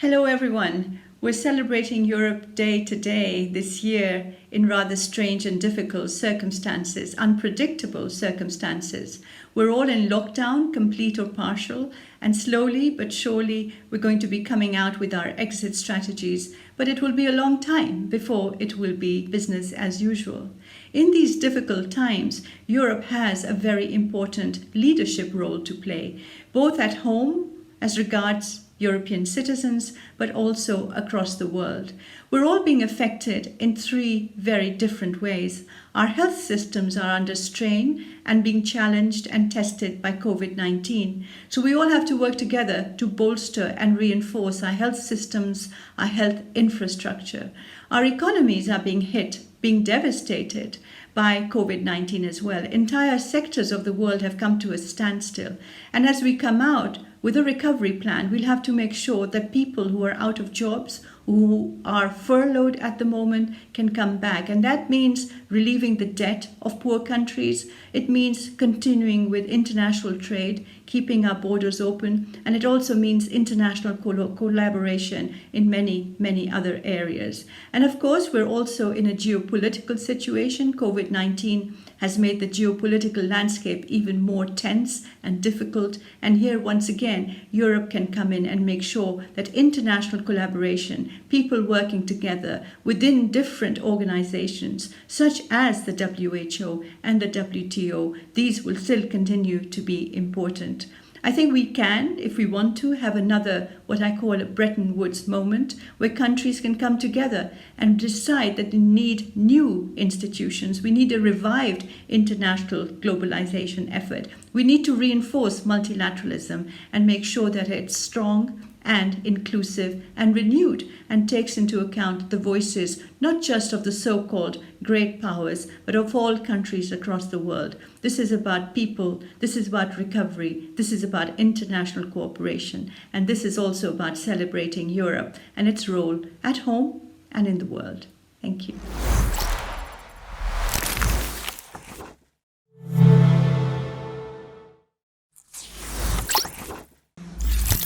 Hello everyone. We're celebrating Europe Day today this year in rather strange and difficult circumstances, unpredictable circumstances. We're all in lockdown, complete or partial, and slowly but surely we're going to be coming out with our exit strategies, but it will be a long time before it will be business as usual. In these difficult times, Europe has a very important leadership role to play, both at home as regards European citizens, but also across the world. We're all being affected in three very different ways. Our health systems are under strain and being challenged and tested by COVID-19. So we all have to work together to bolster and reinforce our health systems, our health infrastructure. Our economies are being hit, being devastated by COVID-19 as well. Entire sectors of the world have come to a standstill. And as we come out with a recovery plan, we'll have to make sure that people who are out of jobs, who are furloughed at the moment, can come back. And that means relieving the debt of poor countries. It means continuing with international trade, keeping our borders open. And it also means international collaboration in many, many other areas. And of course, we're also in a geopolitical situation. COVID-19 has made the geopolitical landscape even more tense and difficult. And here, once again, Europe can come in and make sure that international collaboration, people working together within different organizations, such as the WHO and the WTO, these will still continue to be important. I think we can, if we want to, have another, what I call a Bretton Woods moment, where countries can come together and decide that they need new institutions. We need a revived international globalization effort. We need to reinforce multilateralism and make sure that it's strong and inclusive and renewed and takes into account the voices not just of the so-called great powers, but of all countries across the world. This is about people, this is about recovery, this is about international cooperation, and this is also about celebrating Europe and its role at home and in the world. Thank you.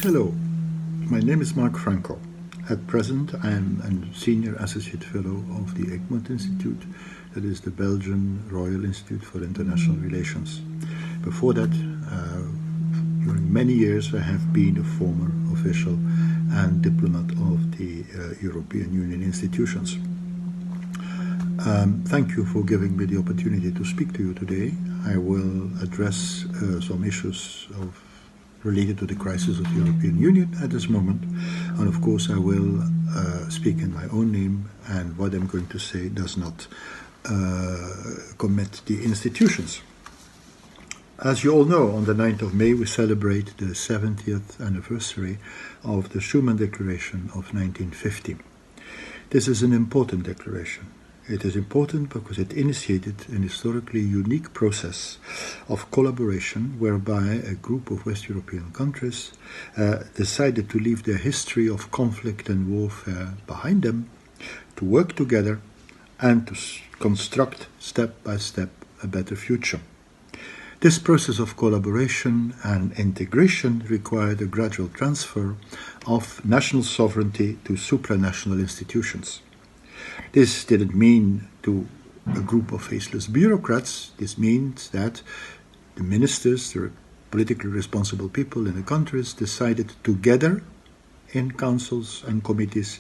Hello. My name is Mark Franco. At present, I am a Senior Associate Fellow of the Egmont Institute, that is the Belgian Royal Institute for International Relations. Before that, during many years, I have been a former official and diplomat of the European Union institutions. Thank you for giving me the opportunity to speak to you today. I will address some issues related to the crisis of the European Union at this moment. And of course I will speak in my own name, and what I'm going to say does not commit the institutions. As you all know, on the 9th of May we celebrate the 70th anniversary of the Schuman Declaration of 1950. This is an important declaration. It is important because it initiated an historically unique process of collaboration whereby a group of West European countries decided to leave their history of conflict and warfare behind them, to work together and to construct step by step a better future. This process of collaboration and integration required a gradual transfer of national sovereignty to supranational institutions. This didn't mean to a group of faceless bureaucrats. This means that the ministers, the politically responsible people in the countries, decided together in councils and committees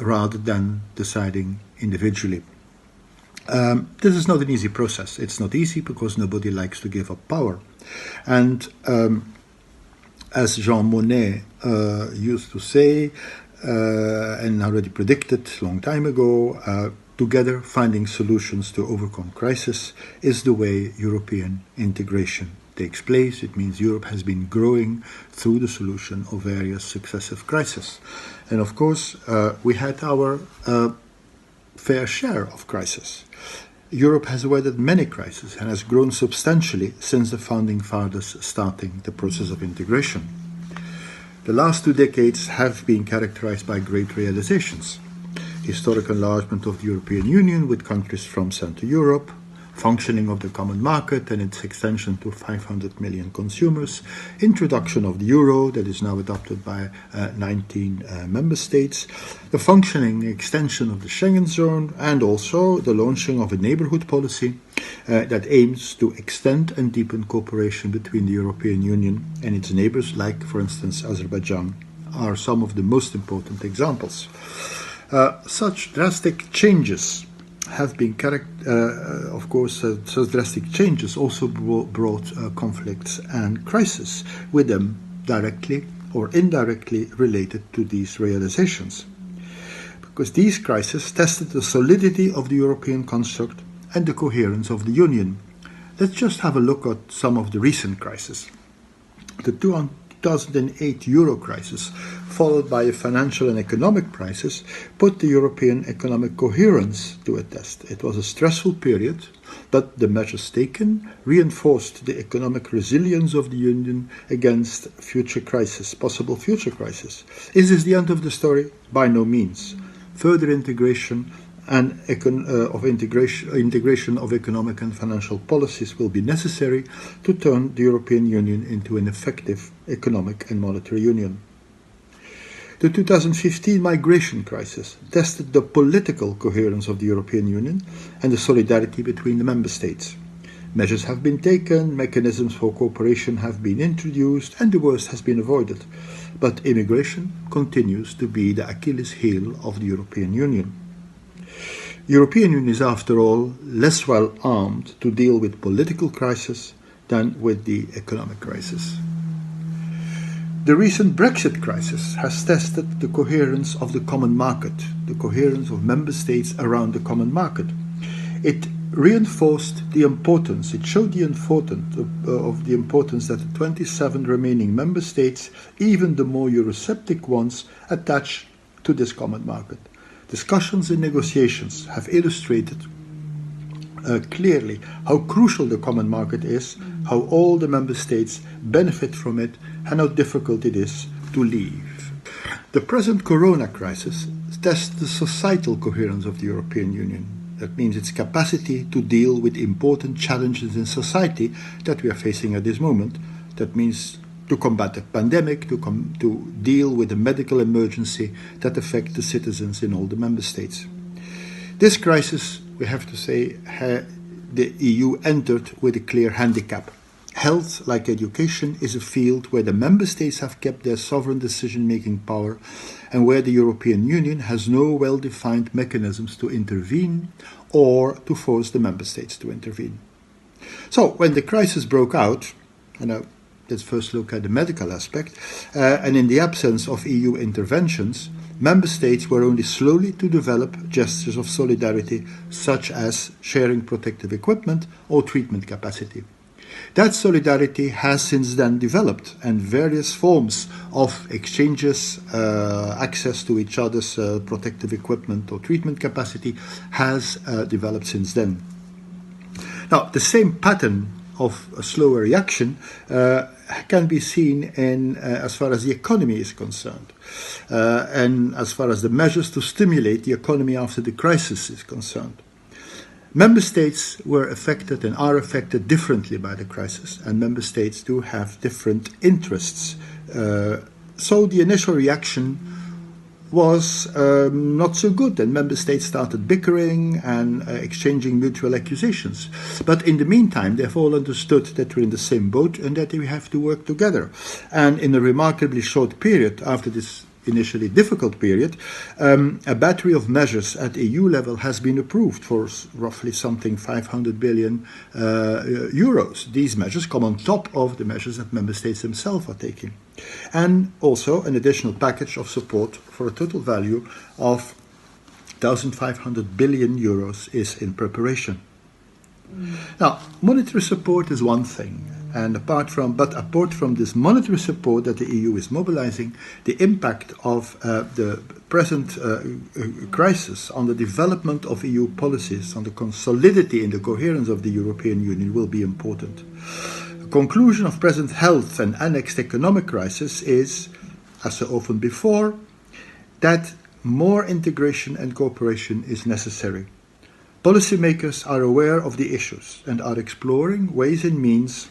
rather than deciding individually. This is not an easy process. It's not easy because nobody likes to give up power. And as Jean Monnet used to say, and already predicted a long time ago, together finding solutions to overcome crisis is the way European integration takes place. It means Europe has been growing through the solution of various successive crises. And of course, we had our fair share of crises. Europe has weathered many crises and has grown substantially since the founding fathers starting the process of integration. The last 2 decades have been characterized by great realizations. Historic enlargement of the European Union with countries from Central Europe, functioning of the common market and its extension to 500 million consumers, introduction of the euro that is now adopted by 19 member states, the functioning extension of the Schengen zone, and also the launching of a neighborhood policy that aims to extend and deepen cooperation between the European Union and its neighbors, like, for instance, Azerbaijan, are some of the most important examples. Such drastic changes have been of course, such drastic changes also brought conflicts and crises with them, directly or indirectly related to these realizations. Because these crises tested the solidity of the European construct and the coherence of the Union. Let's just have a look at some of the recent crises. The 2008 euro crisis, followed by a financial and economic crisis, put the European economic coherence to a test. It was a stressful period, but the measures taken reinforced the economic resilience of the Union against possible future crises. Is this the end of the story? By no means. Further integration integration of economic and financial policies will be necessary to turn the European Union into an effective economic and monetary union. The 2015 migration crisis tested the political coherence of the European Union and the solidarity between the member states. Measures have been taken, mechanisms for cooperation have been introduced, and the worst has been avoided. But immigration continues to be the Achilles heel of the European Union. The European Union is, after all, less well armed to deal with political crisis than with the economic crisis. The recent Brexit crisis has tested the coherence of the common market, the coherence of member states around the common market. It reinforced the importance, it showed the importance that the 27 remaining member states, even the more Eurosceptic ones, attach to this common market. Discussions and negotiations have illustrated clearly how crucial the common market is, how all the member states benefit from it, and how difficult it is to leave. The present corona crisis tests the societal coherence of the European Union. That means its capacity to deal with important challenges in society that we are facing at this moment. That means to combat a pandemic, to deal with a medical emergency that affects the citizens in all the member states. This crisis, we have to say, the EU entered with a clear handicap. Health, like education, is a field where the member states have kept their sovereign decision-making power and where the European Union has no well-defined mechanisms to intervene or to force the member states to intervene. So, when the crisis broke out, let's first look at the medical aspect, and in the absence of EU interventions, member states were only slowly to develop gestures of solidarity, such as sharing protective equipment or treatment capacity. That solidarity has since then developed, and various forms of exchanges, access to each other's protective equipment or treatment capacity has developed since then. Now, the same pattern of a slower reaction can be seen in as far as the economy is concerned, and as far as the measures to stimulate the economy after the crisis is concerned. Member states were affected and are affected differently by the crisis, and member states do have different interests. So the initial reaction was not so good, and member states started bickering and exchanging mutual accusations. But in the meantime, they have all understood that we're in the same boat and that we have to work together. And in a remarkably short period, after this initially difficult period, a battery of measures at EU level has been approved for roughly something 500 billion euros. These measures come on top of the measures that member states themselves are taking. And also an additional package of support for a total value of 1,500 billion euros is in preparation. Now, monetary support is one thing, and apart from this monetary support that the EU is mobilizing, the impact of the present crisis on the development of EU policies, on the solidity and the coherence of the European Union will be important. The conclusion of present health and annexed economic crisis is, as so often before, that more integration and cooperation is necessary. Policymakers are aware of the issues and are exploring ways and means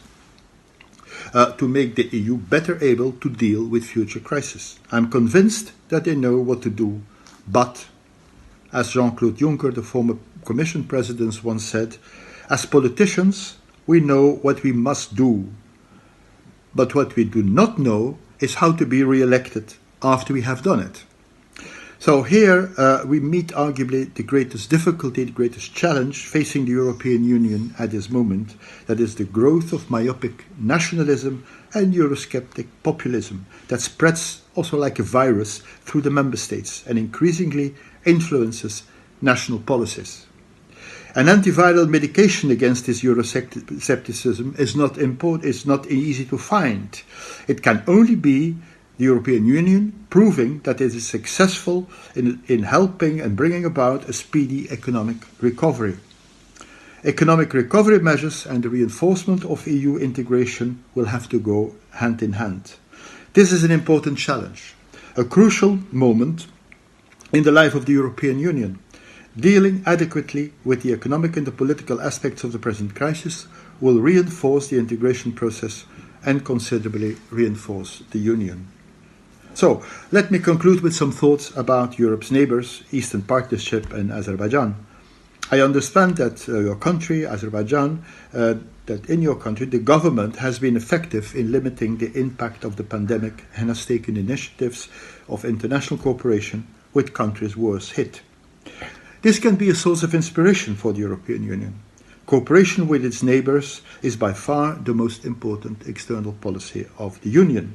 to make the EU better able to deal with future crises. I'm convinced that they know what to do, but, as Jean-Claude Juncker, the former Commission President, once said, as politicians, we know what we must do, but what we do not know is how to be re-elected after we have done it. So here we meet arguably the greatest difficulty, the greatest challenge facing the European Union at this moment, that is the growth of myopic nationalism and Eurosceptic populism that spreads also like a virus through the member states and increasingly influences national policies. An antiviral medication against this Euroscepticism is not easy to find. It can only be the European Union proving that it is successful in helping and bringing about a speedy economic recovery. Economic recovery measures and the reinforcement of EU integration will have to go hand in hand. This is an important challenge, a crucial moment in the life of the European Union. Dealing adequately with the economic and the political aspects of the present crisis will reinforce the integration process and considerably reinforce the Union. So, let me conclude with some thoughts about Europe's neighbours, Eastern Partnership and Azerbaijan. I understand that your country, Azerbaijan, that in your country the government has been effective in limiting the impact of the pandemic and has taken initiatives of international cooperation with countries worse hit. This can be a source of inspiration for the European Union. Cooperation with its neighbours is by far the most important external policy of the Union.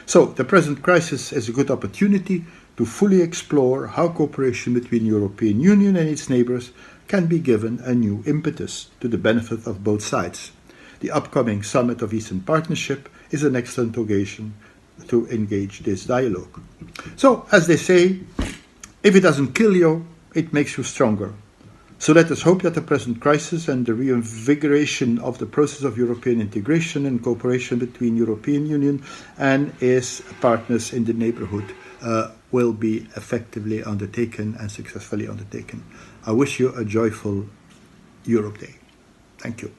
So, the present crisis is a good opportunity to fully explore how cooperation between the European Union and its neighbours can be given a new impetus to the benefit of both sides. The upcoming Summit of Eastern Partnership is an excellent occasion to engage this dialogue. So, as they say, if it doesn't kill you, it makes you stronger. So let us hope that the present crisis and the reinvigoration of the process of European integration and cooperation between European Union and its partners in the neighbourhood will be effectively undertaken and successfully undertaken. I wish you a joyful Europe Day. Thank you.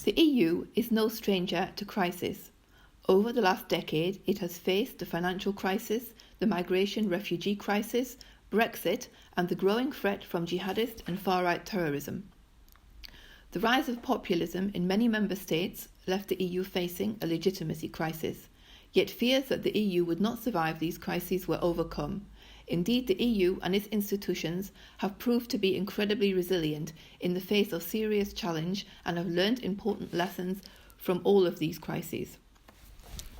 The EU is no stranger to crisis. Over the last decade, it has faced the financial crisis, the migration-refugee crisis, Brexit, and the growing threat from jihadist and far-right terrorism. The rise of populism in many member states left the EU facing a legitimacy crisis, yet fears that the EU would not survive these crises were overcome. Indeed, the EU and its institutions have proved to be incredibly resilient in the face of serious challenge and have learned important lessons from all of these crises.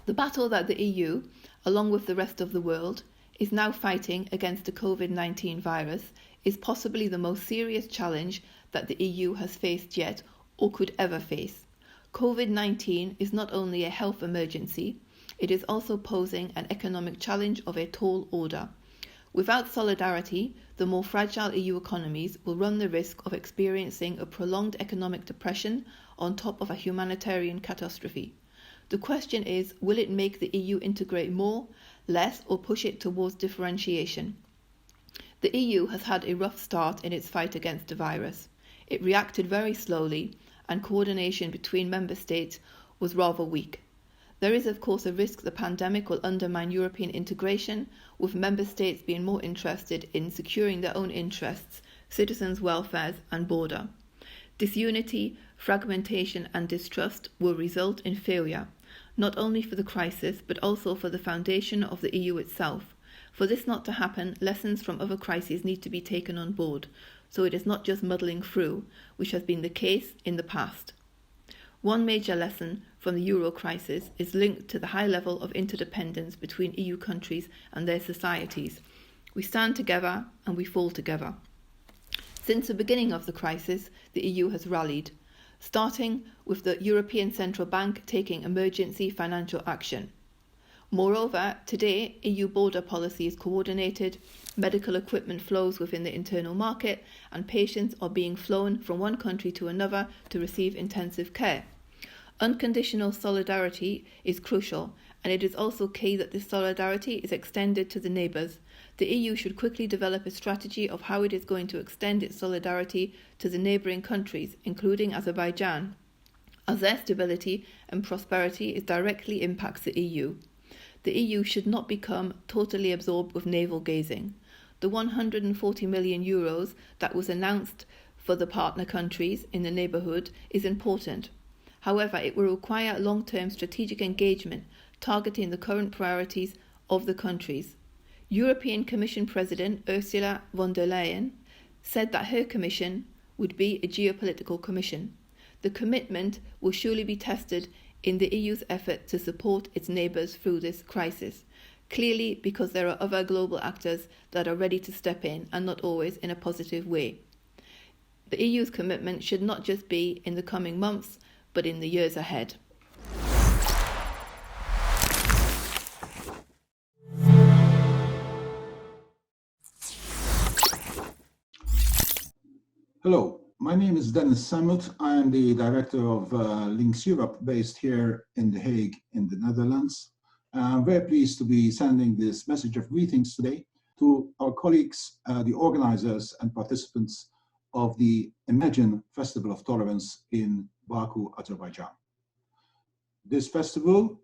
The battle that the EU, along with the rest of the world, is now fighting against the COVID-19 virus is possibly the most serious challenge that the EU has faced yet or could ever face. COVID-19 is not only a health emergency, it is also posing an economic challenge of a tall order. Without solidarity, the more fragile EU economies will run the risk of experiencing a prolonged economic depression on top of a humanitarian catastrophe. The question is, will it make the EU integrate more, less, or push it towards differentiation? The EU has had a rough start in its fight against the virus. It reacted very slowly, and coordination between member states was rather weak. There is, of course, a risk the pandemic will undermine European integration, with member states being more interested in securing their own interests, citizens' welfare, and border. Disunity, fragmentation, and distrust will result in failure, not only for the crisis, but also for the foundation of the EU itself. For this not to happen, lessons from other crises need to be taken on board, so it is not just muddling through, which has been the case in the past. One major lesson from the Euro crisis is linked to the high level of interdependence between EU countries and their societies. We stand together and we fall together. Since the beginning of the crisis, the EU has rallied, starting with the European Central Bank taking emergency financial action. Moreover, today, EU border policy is coordinated, medical equipment flows within the internal market, and patients are being flown from one country to another to receive intensive care. Unconditional solidarity is crucial, and it is also key that this solidarity is extended to the neighbours. The EU should quickly develop a strategy of how it is going to extend its solidarity to the neighbouring countries, including Azerbaijan, as their stability and prosperity directly impacts the EU. The EU should not become totally absorbed with navel gazing. The €140 million that was announced for the partner countries in the neighbourhood is important. However, it will require long-term strategic engagement targeting the current priorities of the countries. European Commission President Ursula von der Leyen said that her commission would be a geopolitical commission. The commitment will surely be tested in the EU's effort to support its neighbours through this crisis, clearly because there are other global actors that are ready to step in and not always in a positive way. The EU's commitment should not just be in the coming months, but in the years ahead. Hello, my name is Dennis Samut. I am the director of Links Europe, based here in The Hague in the Netherlands. I'm very pleased to be sending this message of greetings today to our colleagues, the organizers and participants of the Imagine Festival of Tolerance in Baku, Azerbaijan. This festival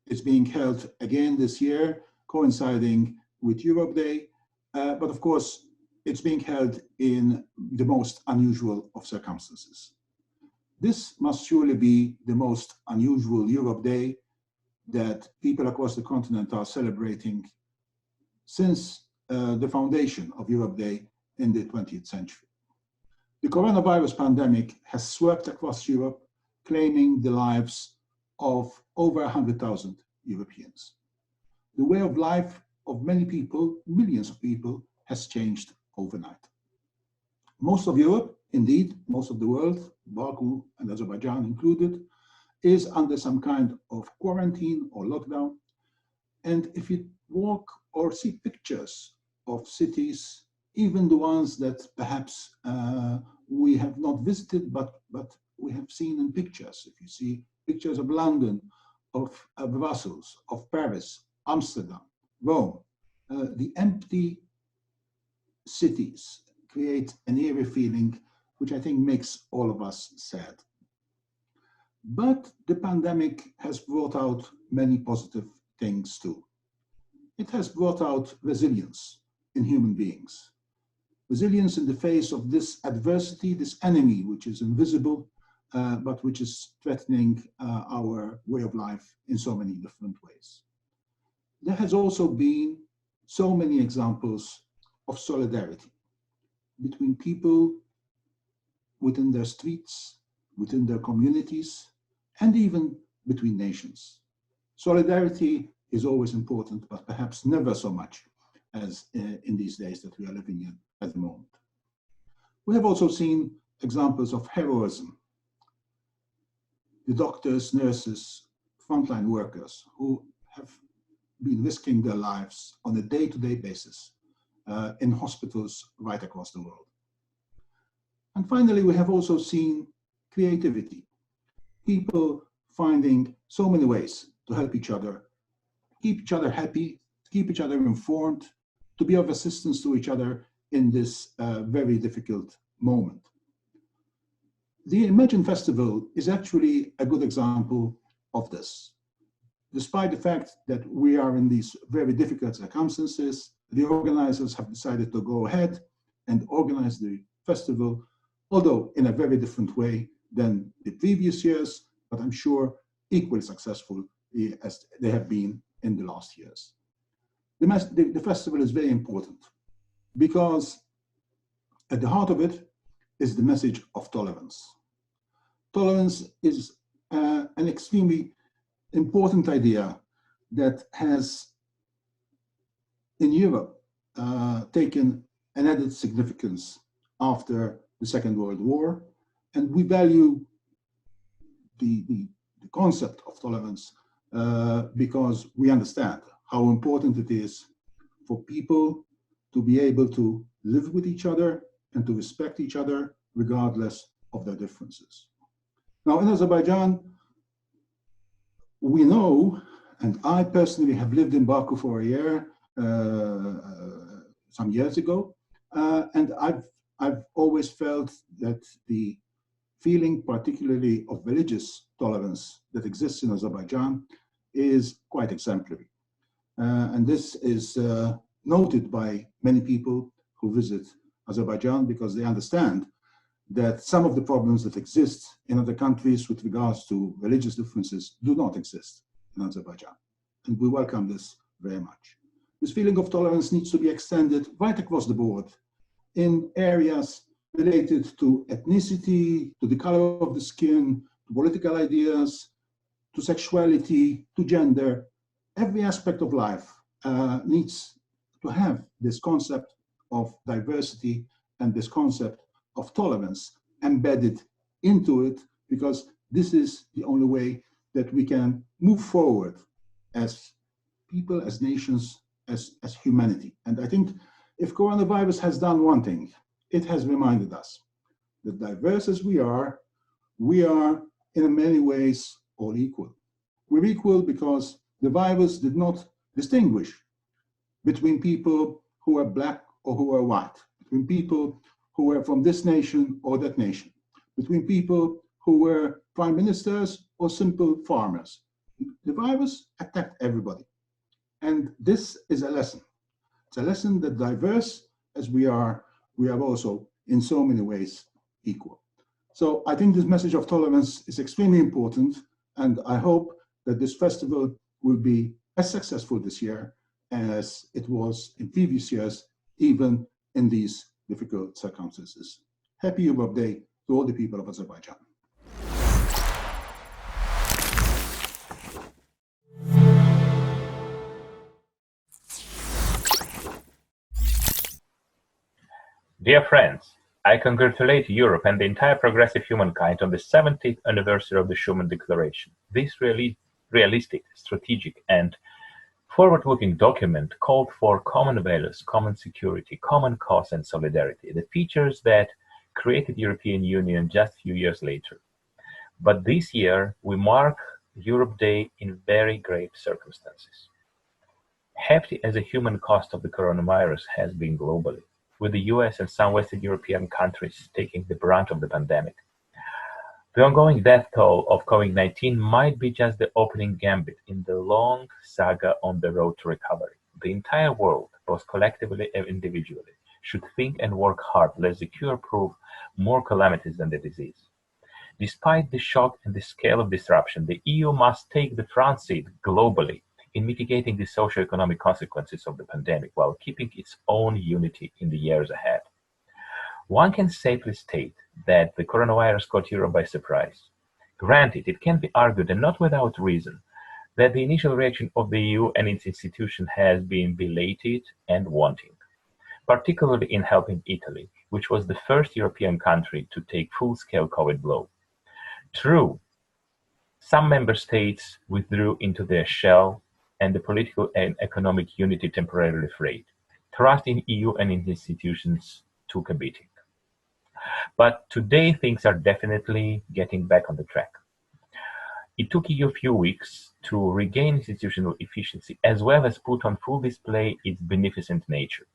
is being held again this year, coinciding with Europe Day, but of course, it's being held in the most unusual of circumstances. This must surely be the most unusual Europe Day that people across the continent are celebrating since the foundation of Europe Day in the 20th century. The coronavirus pandemic has swept across Europe, claiming the lives of over 100,000 Europeans. The way of life of many people, millions of people, has changed overnight. Most of Europe, indeed, most of the world, Baku and Azerbaijan included, is under some kind of quarantine or lockdown. And if you walk or see pictures of cities, even the ones that perhaps we have not visited, but we have seen in pictures. If you see pictures of London, of Brussels, of Paris, Amsterdam, Rome, the empty cities create an eerie feeling, which I think makes all of us sad. But the pandemic has brought out many positive things too. It has brought out resilience in human beings. Resilience in the face of this adversity, this enemy, which is invisible, but which is threatening our way of life in so many different ways. There has also been so many examples of solidarity between people within their streets, within their communities, and even between nations. Solidarity is always important, but perhaps never so much as in these days that we are living in at the moment. We have also seen examples of heroism. The doctors, nurses, frontline workers who have been risking their lives on a day-to-day basis in hospitals right across the world. And finally, we have also seen creativity. People finding so many ways to help each other, keep each other happy, keep each other informed, to be of assistance to each other in this very difficult moment. The Imagine Festival is actually a good example of this. Despite the fact that we are in these very difficult circumstances, the organizers have decided to go ahead and organize the festival, although in a very different way than the previous years, but I'm sure equally successful as they have been in the last years. The festival is very important because at the heart of it is the message of tolerance. Tolerance is an extremely important idea that has in Europe taken an added significance after the Second World War, and we value the concept of tolerance because we understand how important it is for people to be able to live with each other and to respect each other regardless of their differences. Now in Azerbaijan, We know, and I personally have lived in Baku for a year, some years ago, and I've always felt that the feeling, particularly of religious tolerance that exists in Azerbaijan, is quite exemplary. And this is noted by many people who visit Azerbaijan because they understand that some of the problems that exist in other countries with regards to religious differences do not exist in Azerbaijan. And we welcome this very much. This feeling of tolerance needs to be extended right across the board in areas related to ethnicity, to the color of the skin, to political ideas, to sexuality, to gender. Every aspect of life needs to have this concept of diversity and this concept of tolerance embedded into it, because this is the only way that we can move forward as people, as nations, as humanity. And I think if coronavirus has done one thing, it has reminded us that diverse as we are in many ways all equal. We're equal because the virus did not distinguish between people who are black or who are white, between people who were from this nation or that nation, between people who were prime ministers or simple farmers. The virus attacked everybody. And this is a lesson. It's a lesson that diverse as we are also in so many ways equal. So I think this message of tolerance is extremely important, and I hope that this festival will be as successful this year as it was in previous years, even in these difficult circumstances. Happy Europe Day to all the people of Azerbaijan. Dear friends, I congratulate Europe and the entire progressive humankind on the 70th anniversary of the Schuman Declaration. This realistic, strategic, and forward-looking document called for common values, common security, common cause, and solidarity, the features that created the European Union just a few years later. But this year, we mark Europe Day in very grave circumstances. Hefty as the human cost of the coronavirus has been globally, with the US and some Western European countries taking the brunt of the pandemic, the ongoing death toll of COVID-19 might be just the opening gambit in the long saga on the road to recovery. The entire world, both collectively and individually, should think and work hard lest the cure prove more calamities than the disease. Despite the shock and the scale of disruption, the EU must take the front seat globally in mitigating the socio-economic consequences of the pandemic while keeping its own unity in the years ahead. One can safely state that the coronavirus caught Europe by surprise. Granted, it can be argued, and not without reason, that the initial reaction of the EU and its institutions has been belated and wanting, particularly in helping Italy, which was the first European country to take full-scale COVID blow. True, some member states withdrew into their shell and the political and economic unity temporarily frayed. Trust in EU and its institutions took a beating. But today things are definitely getting back on the track. It took EU a few weeks to regain institutional efficiency as well as put on full display its beneficent nature.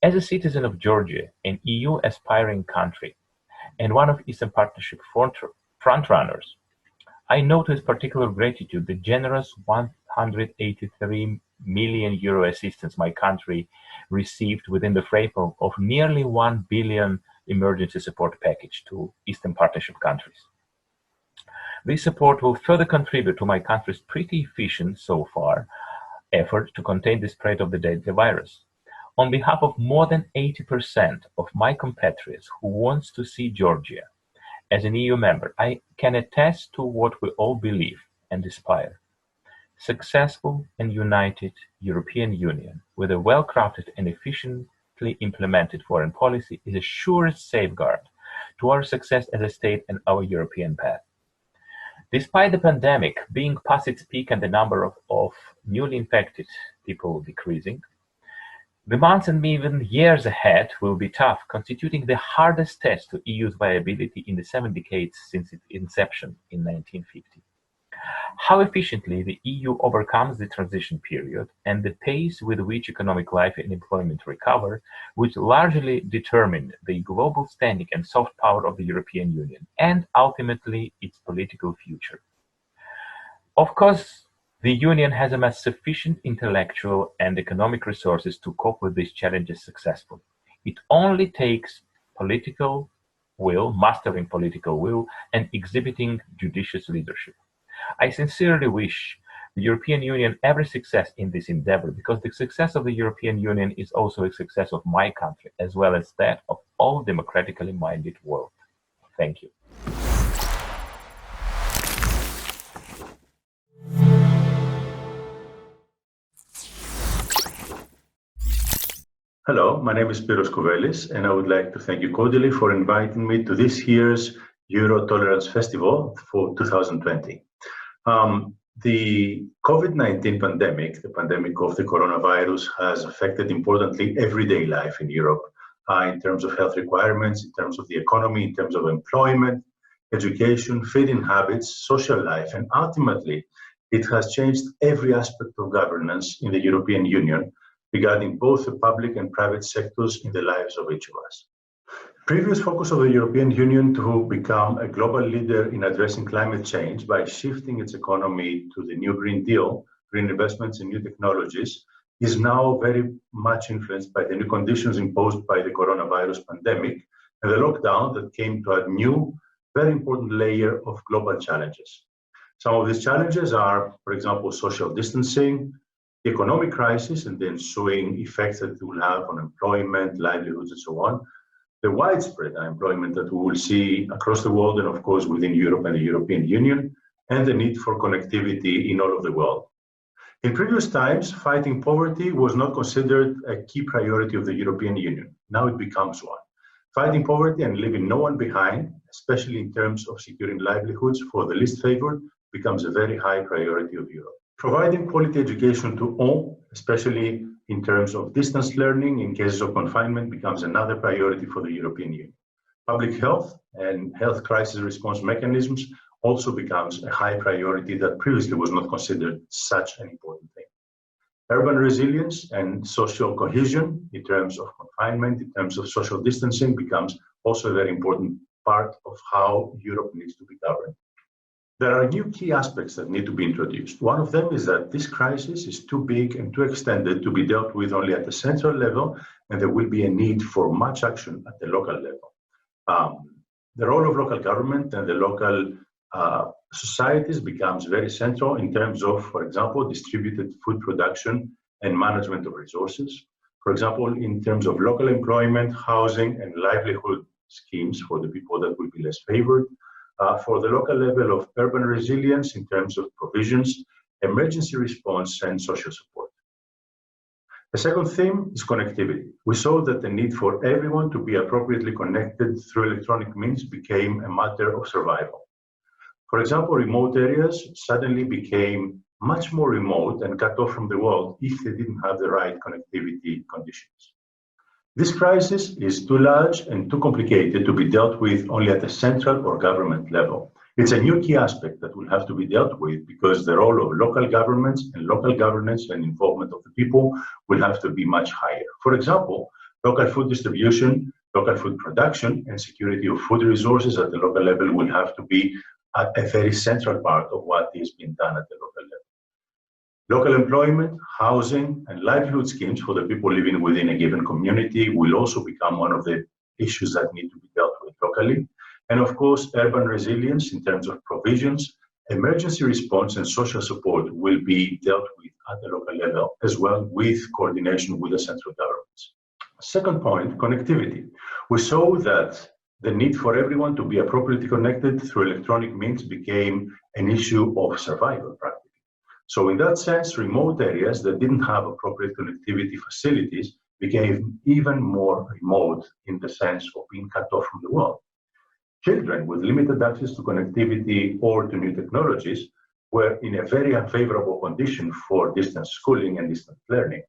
As a citizen of Georgia, an EU aspiring country, and one of Eastern Partnership frontrunners, I note with particular gratitude the generous €183 million assistance my country received within the framework of nearly €1 billion emergency support package to Eastern Partnership countries. This support will further contribute to my country's pretty efficient, so far, effort to contain the spread of the deadly virus. On behalf of more than 80% of my compatriots who wants to see Georgia as an EU member, I can attest to what we all believe and aspire. Successful and united European Union with a well-crafted and efficiently implemented foreign policy is a sure safeguard to our success as a state and our European path. Despite the pandemic being past its peak and the number of newly infected people decreasing, the months and even years ahead will be tough, constituting the hardest test to EU's viability in the 7 decades since its inception in 1950. How efficiently the EU overcomes the transition period and the pace with which economic life and employment recover would largely determine the global standing and soft power of the European Union and ultimately its political future. Of course, the Union has amassed sufficient intellectual and economic resources to cope with these challenges successfully. It only takes political will, mastering political will, and exhibiting judicious leadership. I sincerely wish the European Union every success in this endeavor, because the success of the European Union is also a success of my country, as well as that of all democratically minded world. Thank you. Hello, my name is Spiros Kouvelis, and I would like to thank you cordially for inviting me to this year's Euro Tolerance Festival for 2020. The COVID-19 pandemic, the pandemic of the coronavirus, has affected importantly everyday life in Europe in terms of health requirements, in terms of the economy, in terms of employment, education, feeding habits, social life, and ultimately it has changed every aspect of governance in the European Union regarding both the public and private sectors in the lives of each of us. Previous focus of the European Union to become a global leader in addressing climate change by shifting its economy to the new Green Deal, green investments in new technologies, is now very much influenced by the new conditions imposed by the coronavirus pandemic and the lockdown that came to add new, very important layer of global challenges. Some of these challenges are, for example, social distancing, the economic crisis and the ensuing effects that it will have on employment, livelihoods, and so on, the widespread unemployment that we will see across the world and, of course, within Europe and the European Union, and the need for connectivity in all of the world. In previous times, fighting poverty was not considered a key priority of the European Union. Now it becomes one. Fighting poverty and leaving no one behind, especially in terms of securing livelihoods for the least favored, becomes a very high priority of Europe. Providing quality education to all, especially in terms of distance learning in cases of confinement, becomes another priority for the European Union. Public health and health crisis response mechanisms also becomes a high priority that previously was not considered such an important thing. Urban resilience and social cohesion in terms of confinement, in terms of social distancing, becomes also a very important part of how Europe needs to be governed. There are new key aspects that need to be introduced. One of them is that this crisis is too big and too extended to be dealt with only at the central level, and there will be a need for much action at the local level. The role of local government and the local societies becomes very central in terms of, for example, distributed food production and management of resources. For example, in terms of local employment, housing, and livelihood schemes for the people that will be less favored. For the local level of urban resilience in terms of provisions, emergency response, and social support. The second theme is connectivity. We saw that the need for everyone to be appropriately connected through electronic means became a matter of survival. For example, remote areas suddenly became much more remote and cut off from the world if they didn't have the right connectivity conditions. This crisis is too large and too complicated to be dealt with only at the central or government level. It's a new key aspect that will have to be dealt with because the role of local governments and local governance and involvement of the people will have to be much higher. For example, local food distribution, local food production, and security of food resources at the local level will have to be a very central part of what is being done at the local level. Local employment, housing, and livelihood schemes for the people living within a given community will also become one of the issues that need to be dealt with locally. And of course, urban resilience in terms of provisions, emergency response, and social support will be dealt with at the local level as well, with coordination with the central governments. Second point, connectivity. We saw that the need for everyone to be appropriately connected through electronic means became an issue of survival practice. So in that sense, remote areas that didn't have appropriate connectivity facilities became even more remote in the sense of being cut off from the world. Children with limited access to connectivity or to new technologies were in a very unfavorable condition for distance schooling and distance learning.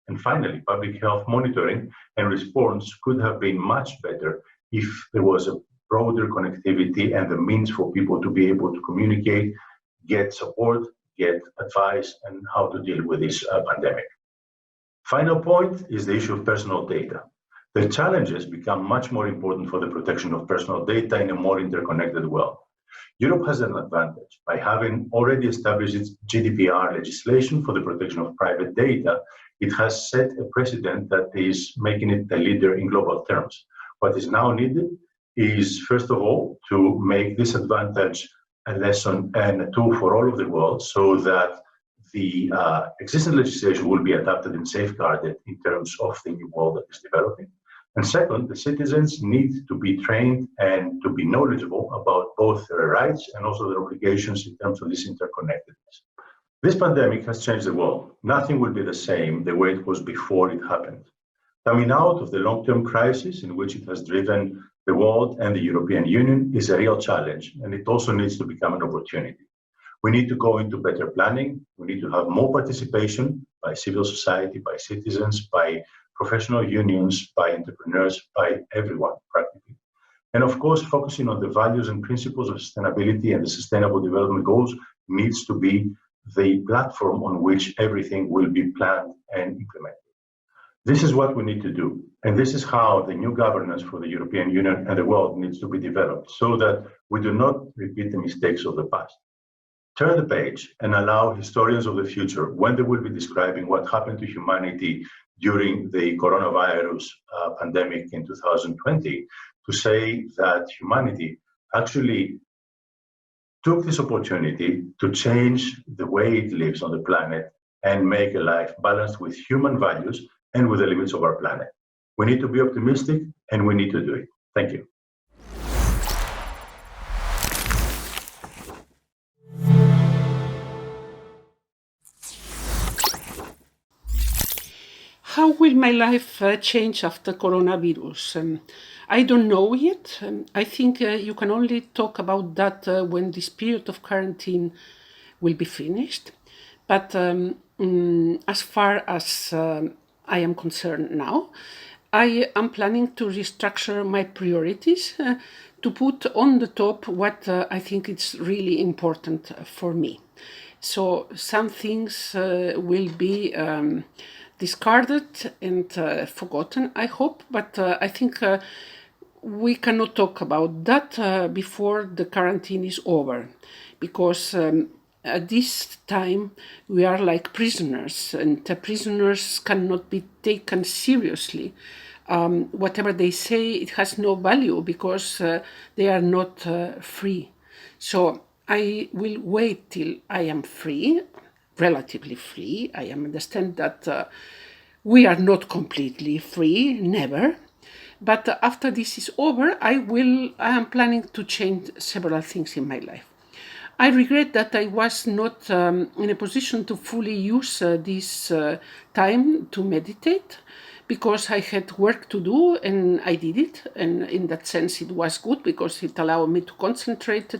And finally, public health monitoring and response could have been much better if there was a broader connectivity and the means for people to be able to communicate get support, get advice, and how to deal with this pandemic. Final point is the issue of personal data. The challenges become much more important for the protection of personal data in a more interconnected world. Europe has an advantage by having already established its GDPR legislation for the protection of private data. It has set a precedent that is making it a leader in global terms. What is now needed is, first of all, to make this advantage a lesson and a tool for all of the world so that the existing legislation will be adapted and safeguarded in terms of the new world that is developing. And second, the citizens need to be trained and to be knowledgeable about both their rights and also their obligations in terms of this interconnectedness. This pandemic has changed the world. Nothing will be the same the way it was before it happened. Coming out of the long-term crisis in which it has driven the world and the European Union is a real challenge, and it also needs to become an opportunity. We need to go into better planning. We need to have more participation by civil society, by citizens, by professional unions, by entrepreneurs, by everyone practically. And of course, focusing on the values and principles of sustainability and the Sustainable Development Goals needs to be the platform on which everything will be planned and implemented. This is what we need to do. And this is how the new governance for the European Union and the world needs to be developed so that we do not repeat the mistakes of the past. Turn the page and allow historians of the future, when they will be describing what happened to humanity during the coronavirus pandemic in 2020, to say that humanity actually took this opportunity to change the way it lives on the planet and make a life balanced with human values and with the limits of our planet. We need to be optimistic and we need to do it. Thank you. How will my life change after coronavirus? I don't know yet. I think you can only talk about that when this period of quarantine will be finished. But as far as I am concerned now, I am planning to restructure my priorities to put on the top what I think is really important for me. So some things will be discarded and forgotten, I hope, but I think we cannot talk about that before the quarantine is over, because at this time we are like prisoners, and prisoners cannot be taken seriously. Whatever they say, it has no value because they are not free. So I will wait till I am free, relatively free. I understand that we are not completely free, never. But after this is over, I am planning to change several things in my life. I regret that I was not in a position to fully use this time to meditate, because I had work to do and I did it, and in that sense it was good because it allowed me to concentrate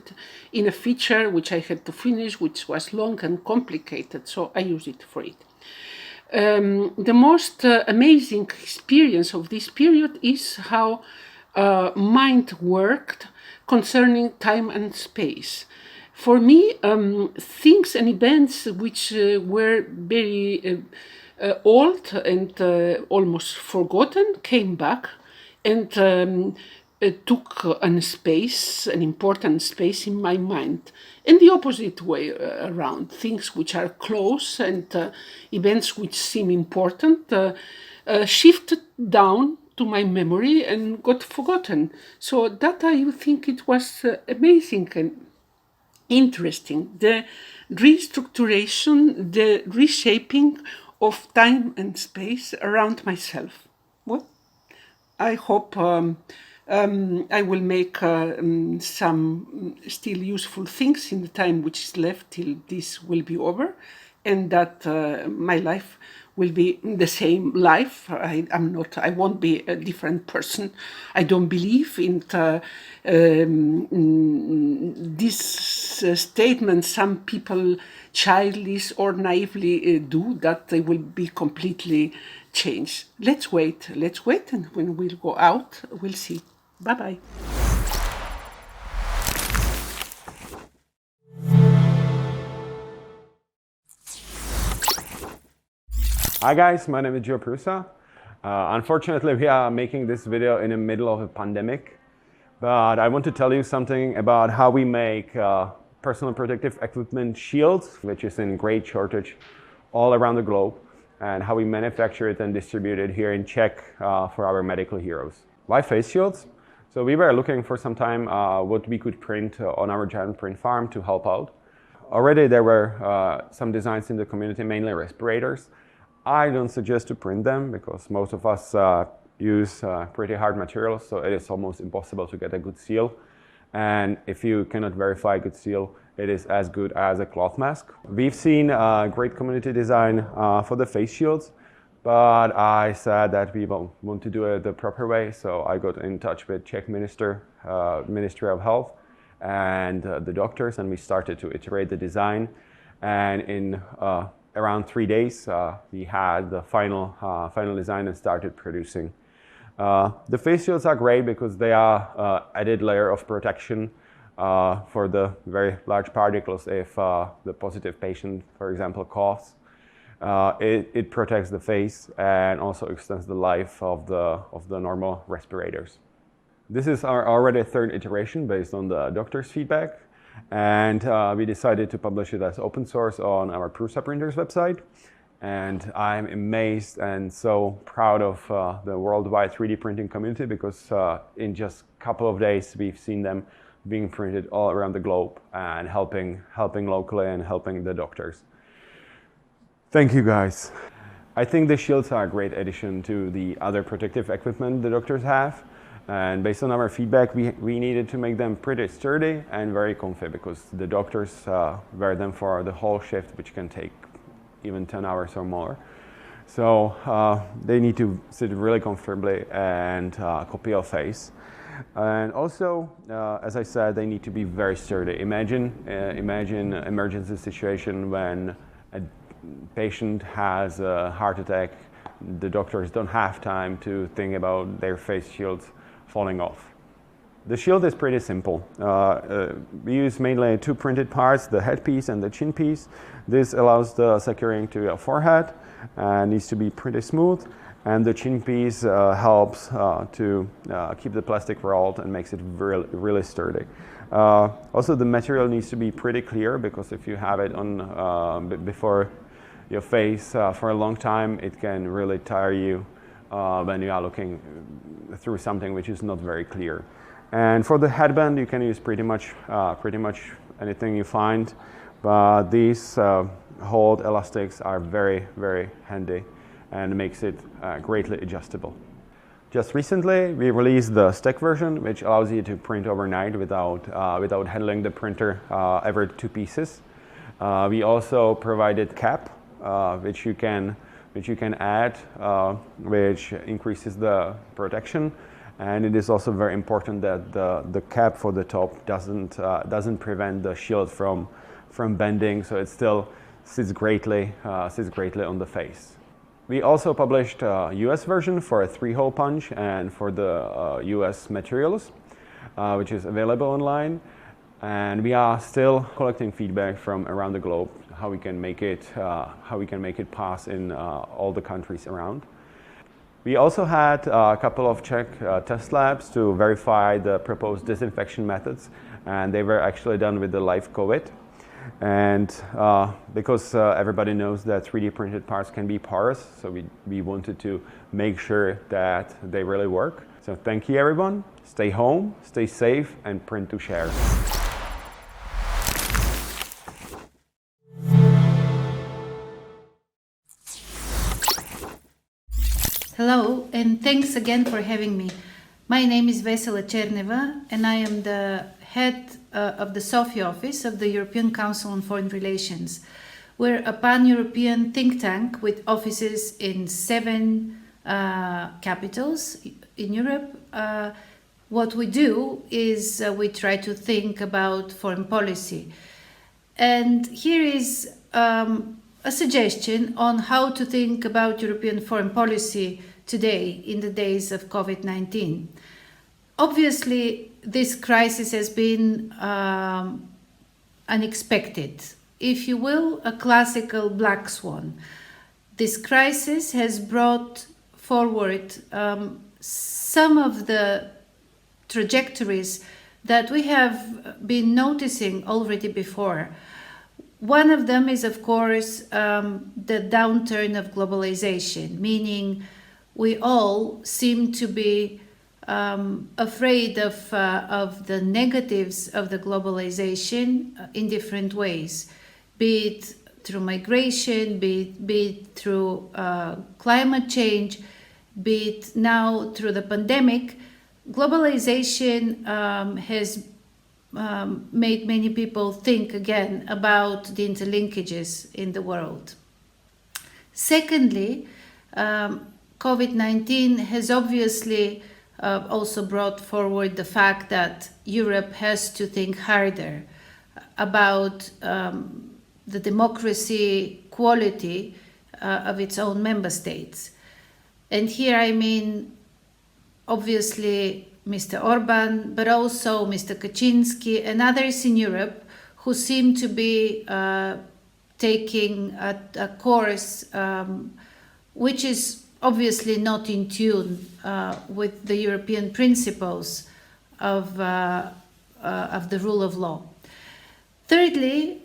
in a feature which I had to finish, which was long and complicated, so I used it for it. The most amazing experience of this period is how mind worked concerning time and space. For me, things and events which were very old and almost forgotten came back and took an important space in my mind. And the opposite way around, things which are close and events which seem important shifted down to my memory and got forgotten. So that I think it was amazing and interesting, the restructuration, the reshaping of time and space around myself. Well, I hope I will make some still useful things in the time which is left till this will be over, and that my life will be the same life. I won't be a different person. I don't believe in this statement some people childish or naively do, that they will be completely changed. Let's wait, and when we'll go out, we'll see. Bye-bye. Hi guys, my name is Joe Prusa. Unfortunately, we are making this video in the middle of a pandemic, but I want to tell you something about how we make personal protective equipment shields, which is in great shortage all around the globe, and how we manufacture it and distribute it here in Czech for our medical heroes. Why face shields? So we were looking for some time what we could print on our giant print farm to help out. Already there were some designs in the community, mainly respirators. I don't suggest to print them because most of us use pretty hard materials, so it is almost impossible to get a good seal. And if you cannot verify a good seal, it is as good as a cloth mask. We've seen great community design for the face shields, but I said that we want to do it the proper way, so I got in touch with Czech Ministry of Health and the doctors, and we started to iterate the design. And in around 3 days, we had the final design and started producing. The face shields are great because they are added layer of protection for the very large particles. If the positive patient, for example, coughs, it protects the face and also extends the life of the normal respirators. This is our already third iteration based on the doctor's feedback. And we decided to publish it as open source on our Prusa Printers website. And I'm amazed and so proud of the worldwide 3D printing community because in just a couple of days we've seen them being printed all around the globe and helping locally and helping the doctors. Thank you guys. I think the shields are a great addition to the other protective equipment the doctors have. And based on our feedback, we needed to make them pretty sturdy and very comfy because the doctors wear them for the whole shift, which can take even 10 hours or more. So they need to sit really comfortably and copy your face. And also, as I said, they need to be very sturdy. Imagine an emergency situation when a patient has a heart attack. The doctors don't have time to think about their face shields falling off. The shield is pretty simple. We use mainly two printed parts, the headpiece and the chin piece. This allows the securing to your forehead and needs to be pretty smooth. And the chin piece helps to keep the plastic rolled and makes it really sturdy. Also, the material needs to be pretty clear because if you have it on before your face for a long time, it can really tire you when you are looking through something which is not very clear. And for the headband, you can use pretty much anything you find, but these hold elastics are very, very handy and makes it greatly adjustable. Just recently, we released the stack version, which allows you to print overnight without handling the printer every two pieces. We also provided cap, which you can add, which increases the protection. And it is also very important that the cap for the top doesn't prevent the shield from bending, so it still sits greatly on the face. We also published a US version for a 3-hole punch and for the US materials, which is available online. And we are still collecting feedback from around the globe how we can make it pass in all the countries around. We also had a couple of Czech test labs to verify the proposed disinfection methods, and they were actually done with the live COVID. And because everybody knows that 3D printed parts can be porous, so we wanted to make sure that they really work. So thank you everyone, stay home, stay safe, and print to share. Hello, and thanks again for having me. My name is Vesela Cherneva, and I am the head of the Sofia office of the European Council on Foreign Relations. We're a pan-European think tank with offices in 7 capitals in Europe. What we do is we try to think about foreign policy. And here is a suggestion on how to think about European foreign policy today in the days of COVID-19. Obviously, this crisis has been unexpected, if you will, a classical black swan. this crisis has brought forward some of the trajectories that we have been noticing already before. One of them is, of course, the downturn of globalization, meaning we all seem to be afraid of the negatives of the globalization in different ways, be it through migration, be it through climate change, be it now through the pandemic. Globalization has made many people think again about the interlinkages in the world. Secondly, COVID-19 has obviously also brought forward the fact that Europe has to think harder about the democracy quality of its own member states. And here I mean, obviously, Mr. Orban, but also Mr. Kaczynski and others in Europe who seem to be taking a course which is obviously not in tune with the European principles of the rule of law. Thirdly,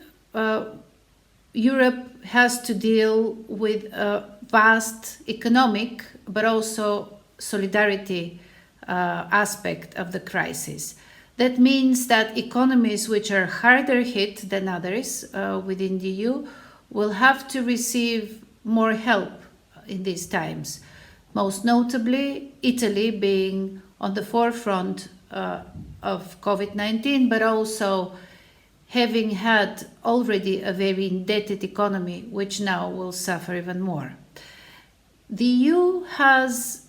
Europe has to deal with a vast economic but also solidarity aspect of the crisis. That means that economies which are harder hit than others within the EU will have to receive more help in these times. Most notably, Italy being on the forefront of COVID-19, but also having had already a very indebted economy, which now will suffer even more. The EU has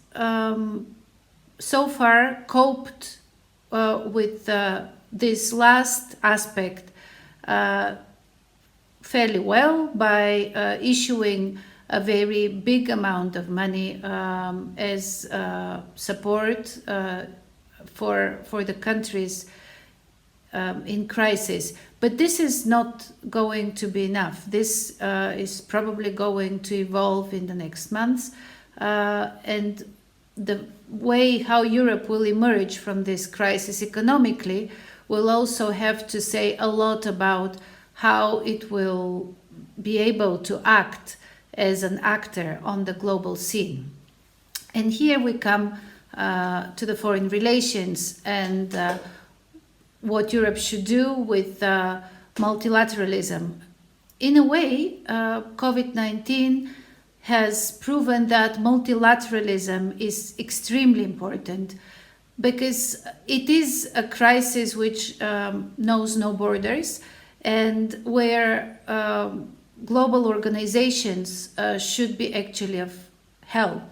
so far coped with this last aspect fairly well by issuing a very big amount of money as support for the countries in crisis. But this is not going to be enough. This is probably going to evolve in the next months, and the way how Europe will emerge from this crisis economically will also have to say a lot about how it will be able to act as an actor on the global scene. And here we come to the foreign relations and what Europe should do with multilateralism. In a way, COVID-19 has proven that multilateralism is extremely important because it is a crisis which knows no borders and where global organizations should be actually of help.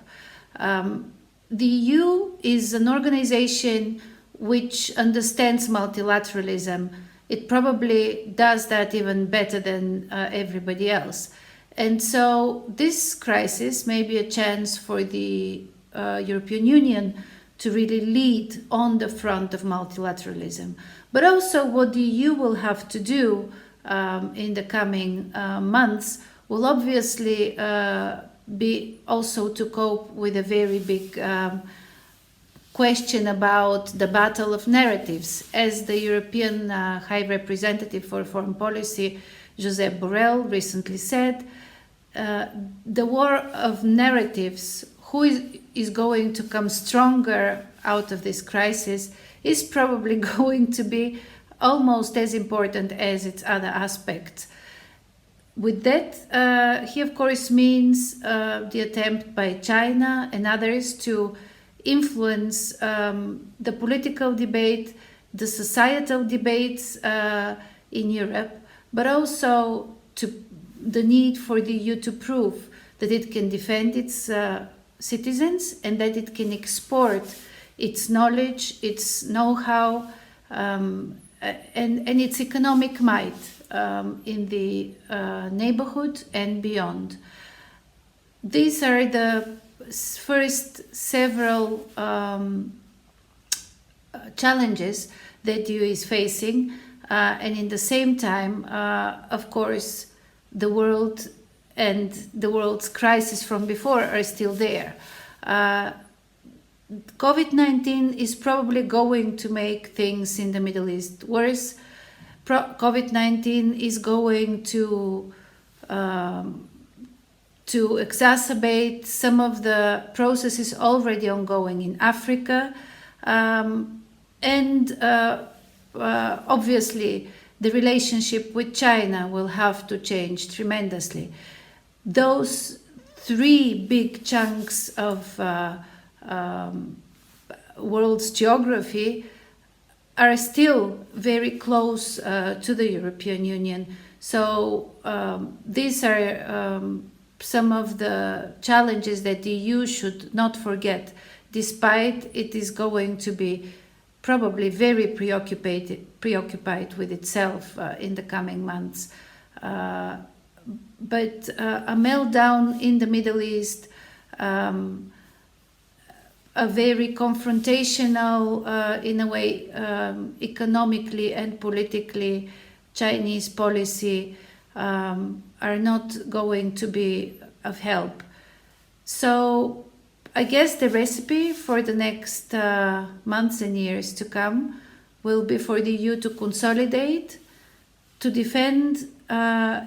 The EU is an organization which understands multilateralism. It probably does that even better than everybody else. And so this crisis may be a chance for the European Union to really lead on the front of multilateralism. But also what the EU will have to do in the coming months will obviously be also to cope with a very big question about the battle of narratives. As the European High Representative for Foreign Policy, Josep Borrell, recently said, the war of narratives, who is going to come stronger out of this crisis, is probably going to be almost as important as its other aspects. With that, he of course means the attempt by China and others to influence the political debate, the societal debates in Europe, but also to the need for the EU to prove that it can defend its citizens and that it can export its knowledge, its know-how, and its economic might in the neighborhood and beyond. These are the first several challenges that the EU is facing, and in the same time, of course, the world and the world's crisis from before are still there. COVID-19 is probably going to make things in the Middle East worse. COVID-19 is going to exacerbate some of the processes already ongoing in Africa. And obviously, the relationship with China will have to change tremendously. Those three big chunks of world's geography are still very close to the European Union. So these are some of the challenges that the EU should not forget, despite it is going to be probably very preoccupied with itself in the coming months. But a meltdown in the Middle East, a very confrontational, in a way, economically and politically, Chinese policy are not going to be of help. So I guess the recipe for the next months and years to come will be for the EU to consolidate, to defend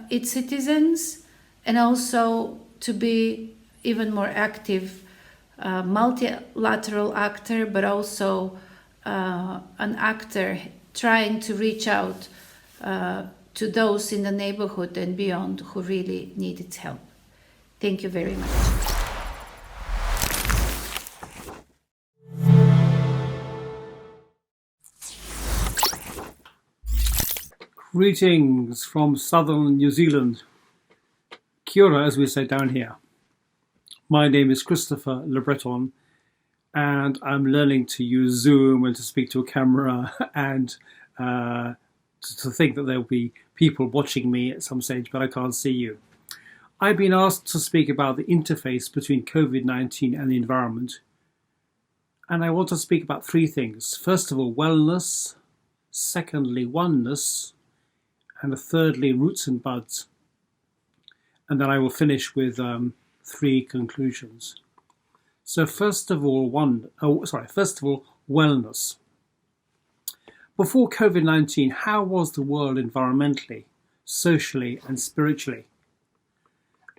its citizens, and also to be even more active multilateral actor, but also an actor trying to reach out to those in the neighborhood and beyond who really need its help. Thank you very much. Greetings from southern New Zealand. Kia ora, as we say down here. My name is Christopher Le Breton, and I'm learning to use Zoom and to speak to a camera and to think that there will be people watching me at some stage, but I can't see you. I've been asked to speak about the interface between COVID-19 and the environment, and I want to speak about three things. First of all, wellness. Secondly, oneness. And thirdly, roots and buds. And then I will finish with three conclusions. So first of all, wellness. Before COVID-19, how was the world environmentally, socially, and spiritually?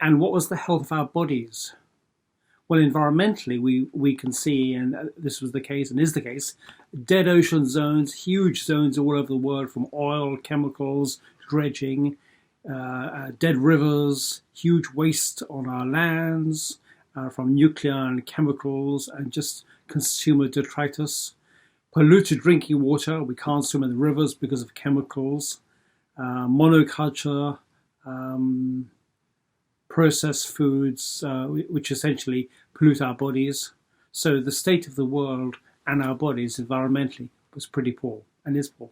And what was the health of our bodies? Well, environmentally, we can see, and this was the case and is the case, dead ocean zones, huge zones all over the world, from oil, chemicals, dredging, dead rivers, huge waste on our lands, from nuclear and chemicals, and just consumer detritus. Polluted drinking water, we can't swim in the rivers because of chemicals. Monoculture, processed foods, which essentially pollute our bodies. So the state of the world and our bodies environmentally was pretty poor and is poor.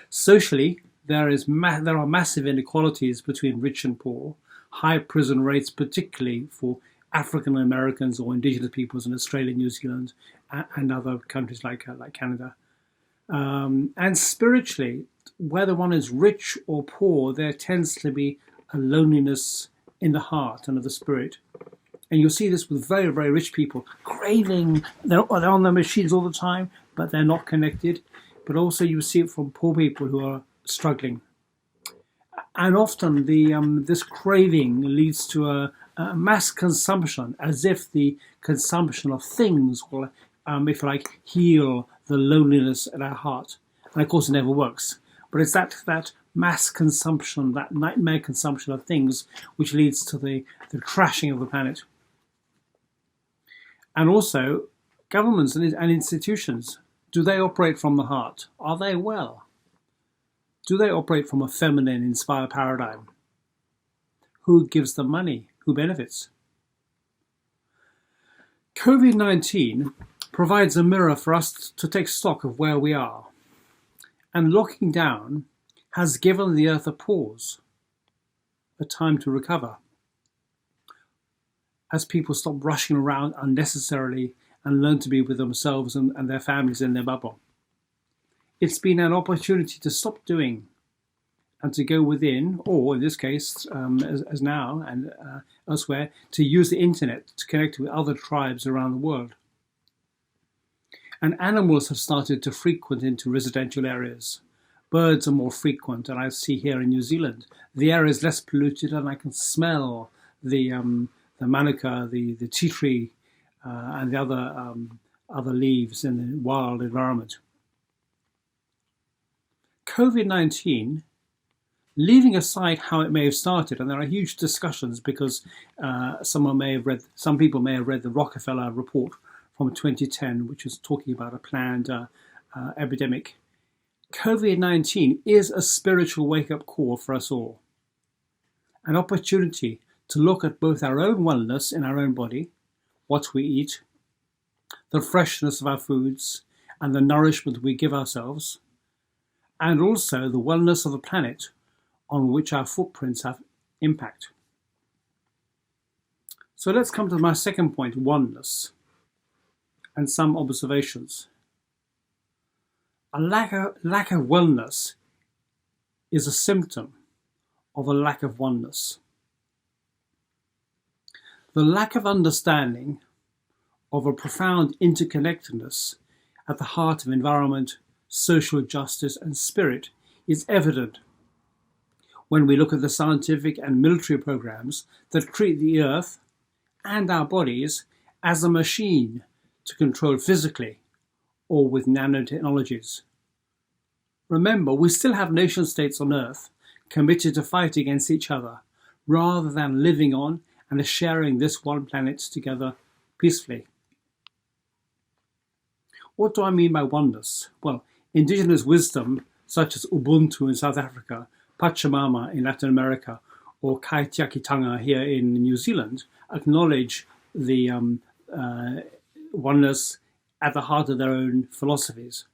Socially, there are massive inequalities between rich and poor, high prison rates, particularly for African Americans or indigenous peoples in Australia, New Zealand, and other countries like Canada. And spiritually, whether one is rich or poor, there tends to be a loneliness in the heart and of the spirit. And you'll see this with very, very rich people, craving, they're on their machines all the time, but they're not connected. But also you see it from poor people who are struggling. And often this craving leads to a mass consumption, as if the consumption of things will, if you like, heal the loneliness in our heart. And of course it never works. But it's that mass consumption, that nightmare consumption of things, which leads to the trashing of the planet. And also, governments and institutions, do they operate from the heart? Are they well? Do they operate from a feminine inspired paradigm? Who gives them money? Who benefits? COVID-19 provides a mirror for us to take stock of where we are. And looking down has given the earth a pause, a time to recover, as people stop rushing around unnecessarily and learn to be with themselves and their families in their bubble. It's been an opportunity to stop doing and to go within, or in this case, as now and elsewhere, to use the internet to connect with other tribes around the world. And animals have started to frequent into residential areas. Birds are more frequent, and I see here in New Zealand, the air is less polluted, and I can smell the manuka, the tea tree, and the other leaves in the wild environment. COVID-19, leaving aside how it may have started, and there are huge discussions because some people may have read the Rockefeller report from 2010, which was talking about a planned epidemic. COVID-19 is a spiritual wake-up call for us all, an opportunity to look at both our own wellness in our own body, what we eat, the freshness of our foods, and the nourishment we give ourselves, and also the wellness of the planet on which our footprints have impact. So let's come to my second point, oneness, and some observations. A lack of wellness is a symptom of a lack of oneness. The lack of understanding of a profound interconnectedness at the heart of environment, social justice and spirit is evident when we look at the scientific and military programs that treat the earth and our bodies as a machine to control physically or with nanotechnologies. Remember, we still have nation states on earth committed to fight against each other rather than living on and sharing this one planet together peacefully. What do I mean by oneness? Well, indigenous wisdom such as Ubuntu in South Africa, Pachamama in Latin America, or Kaitiakitanga here in New Zealand acknowledge the oneness at the heart of their own philosophies.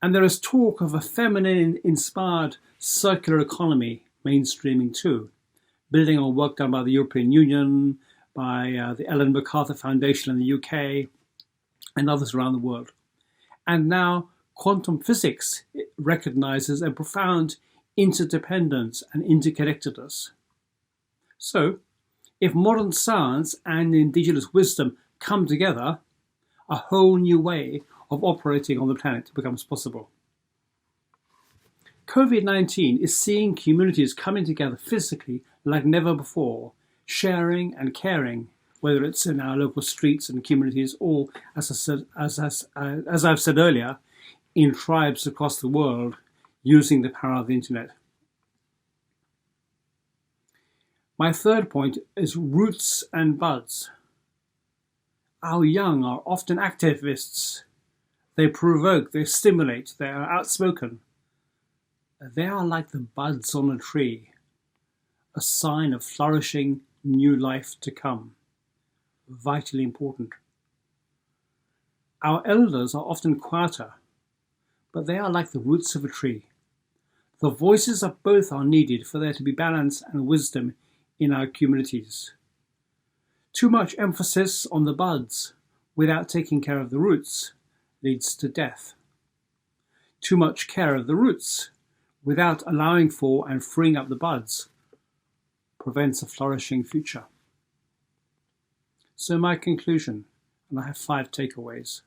And there is talk of a feminine-inspired circular economy mainstreaming too, building on work done by the European Union, by the Ellen MacArthur Foundation in the UK, and others around the world. And now quantum physics recognizes a profound interdependence and interconnectedness. So, if modern science and indigenous wisdom come together, a whole new way of operating on the planet becomes possible. COVID-19 is seeing communities coming together physically like never before, sharing and caring, whether it's in our local streets and communities or, as I've said earlier, in tribes across the world using the power of the internet. My third point is roots and buds. Our young are often activists. They provoke, they stimulate, they are outspoken. They are like the buds on a tree, a sign of flourishing new life to come. Vitally important. Our elders are often quieter, but they are like the roots of a tree. The voices of both are needed for there to be balance and wisdom in our communities. Too much emphasis on the buds without taking care of the roots leads to death. Too much care of the roots without allowing for and freeing up the buds prevents a flourishing future. So my conclusion, and I have 5 takeaways.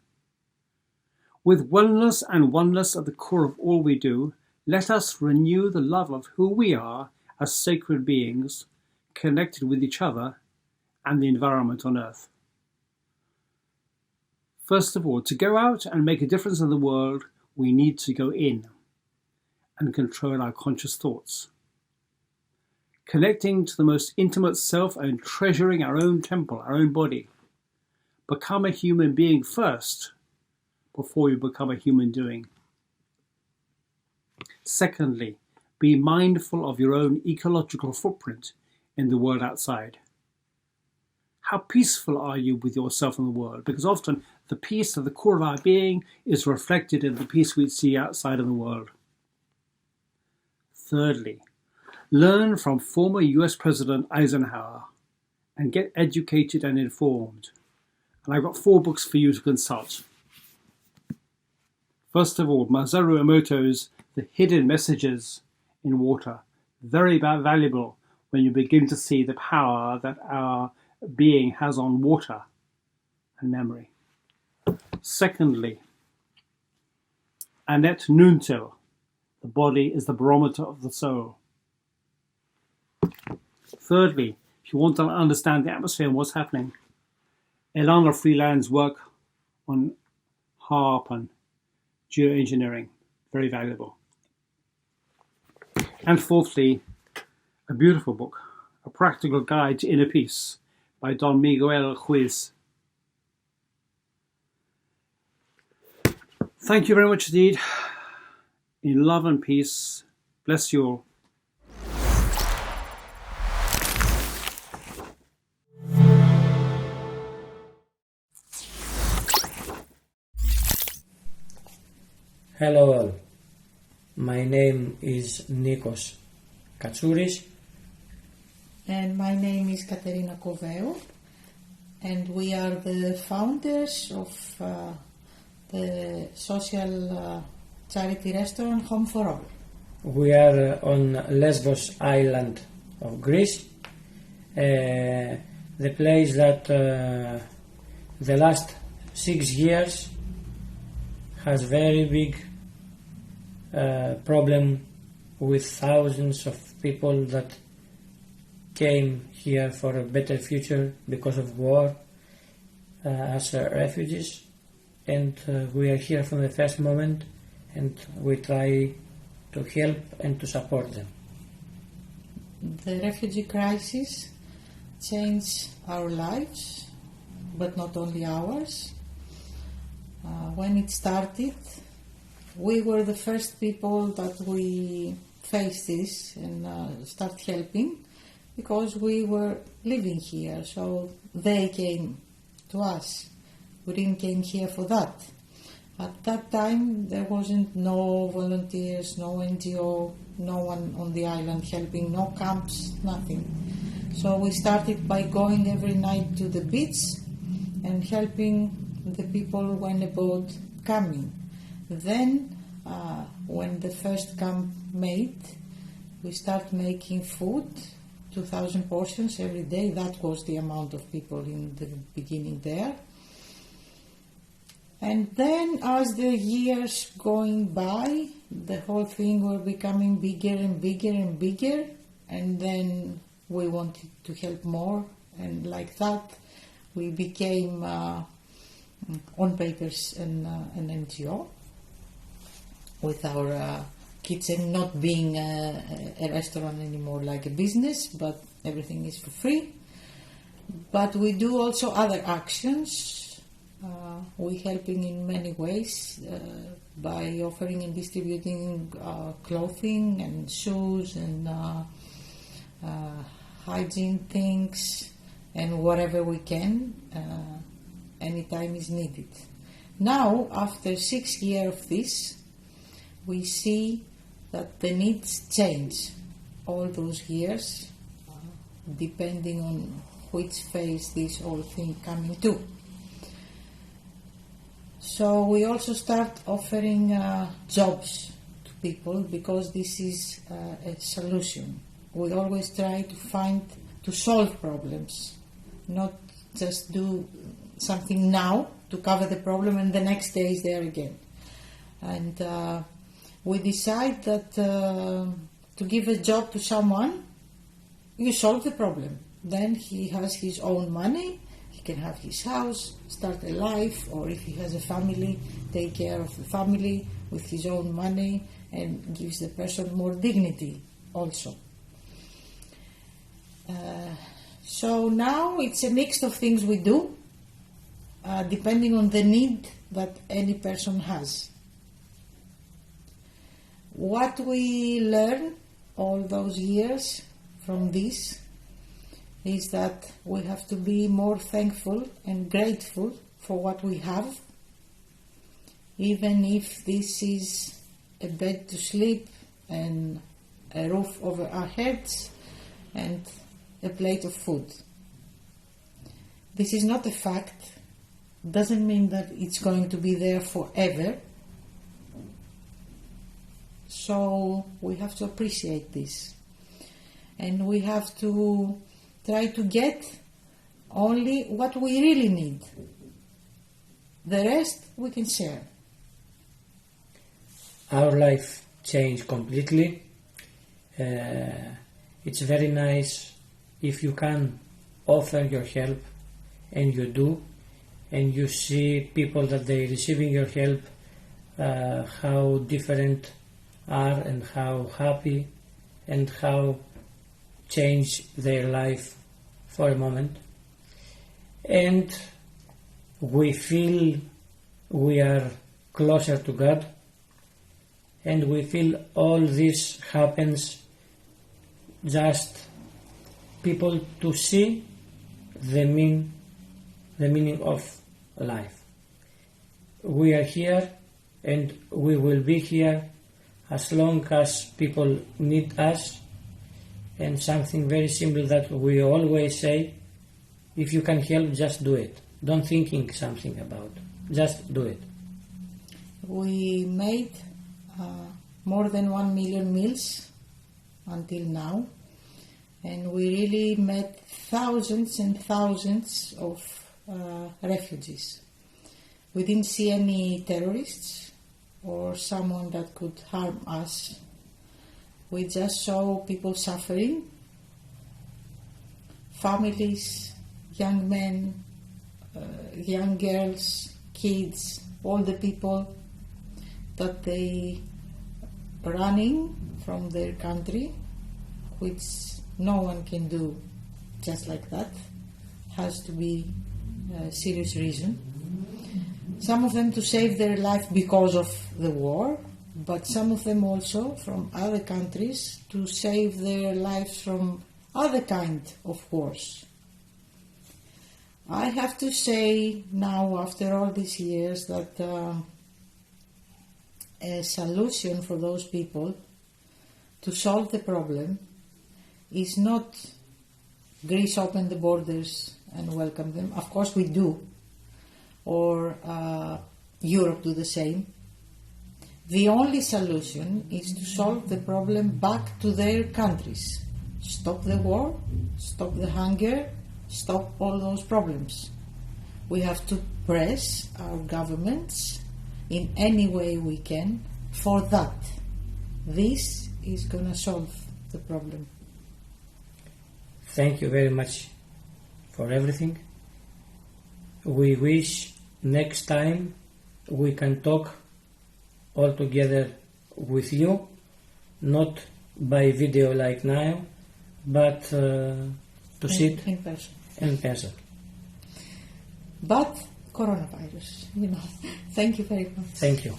With wellness and oneness at the core of all we do, let us renew the love of who we are as sacred beings, connected with each other and the environment on earth. First of all, to go out and make a difference in the world, we need to go in and control our conscious thoughts. Connecting to the most intimate self and treasuring our own temple, our own body. Become a human being first before you become a human doing. Secondly, be mindful of your own ecological footprint in the world outside. How peaceful are you with yourself and the world? Because often the peace at the core of our being is reflected in the peace we see outside of the world. Thirdly, learn from former US President Eisenhower and get educated and informed. And I've got 4 books for you to consult. First of all, Masaru Emoto's the hidden messages in water. Very valuable when you begin to see the power that our being has on water and memory. Secondly, Annette Nuntil, the body is the barometer of the soul. Thirdly, if you want to understand the atmosphere and what's happening, Elana Freeland's work on HARP and geoengineering, very valuable. And fourthly, a beautiful book, A Practical Guide to Inner Peace by Don Miguel Ruiz. Thank you very much indeed. In love and peace, bless you all. Hello all, my name is Nikos Katsouris. And my name is Katerina Koveu, and we are the founders of the social charity restaurant Home for All. We are on Lesbos island of Greece, the place that the last 6 years has very big problem with thousands of people that came here for a better future because of war as refugees, and we are here from the first moment, and we try to help and to support them. The refugee crisis changed our lives, but not only ours. When it started, we were the first people that we faced this and start helping, because we were living here, so they came to us. We didn't came here for that. At that time, there wasn't no volunteers, no NGO, no one on the island helping, no camps, nothing. So we started by going every night to the beach and helping the people when a boat coming. Then, when the first camp made, we start making food, 2,000 portions every day. That was the amount of people in the beginning there. And then as the years going by, the whole thing were becoming bigger and bigger and bigger, and then we wanted to help more, and like that we became on papers an NGO with our kitchen not being a restaurant anymore, like a business, but everything is for free. But we do also other actions. We're helping in many ways by offering and distributing clothing and shoes and hygiene things and whatever we can, anytime is needed. Now, after 6 years of this, we see that the needs change all those years, depending on which phase this whole thing coming to. So we also start offering jobs to people, because this is a solution. We always try to solve problems, not just do something now to cover the problem and the next day is there again. And we decide that to give a job to someone, you solve the problem. Then he has his own money, he can have his house, start a life, or if he has a family, take care of the family with his own money, and gives the person more dignity also. So now it's a mix of things we do, depending on the need that any person has. What we learn all those years from this is that we have to be more thankful and grateful for what we have, even if this is a bed to sleep and a roof over our heads and a plate of food. This is not a fact, doesn't mean that it's going to be there forever. So we have to appreciate this. And we have to try to get only what we really need. The rest we can share. Our life changed completely. It's very nice if you can offer your help, and you do, and you see people that they're receiving your help, how different are and how happy and how change their life for a moment. And we feel we are closer to God, and we feel all this happens just people to see the meaning of life. We are here and we will be here as long as people need us. And something very simple that we always say, if you can help, just do it. Don't thinking something about, just do it. We made more than 1 million meals until now, and we really met thousands and thousands of refugees. We didn't see any terrorists or someone that could harm us. We just saw people suffering, families, young men, young girls, kids, all the people that they running from their country, which no one can do just like that. Has to be a serious reason. Some of them to save their life because of the war, but some of them also from other countries to save their lives from other kind of wars. I have to say now, after all these years, that a solution for those people to solve the problem is not Greece open the borders and welcome them. Of course we do, or Europe do the same. The only solution is to solve the problem back to their countries. Stop the war, stop the hunger, stop all those problems. We have to press our governments in any way we can for that. This is going to solve the problem. Thank you very much for everything. We wish next time we can talk all together with you, not by video like now, but to sit in person. In person. But coronavirus, Thank you very much. Thank you.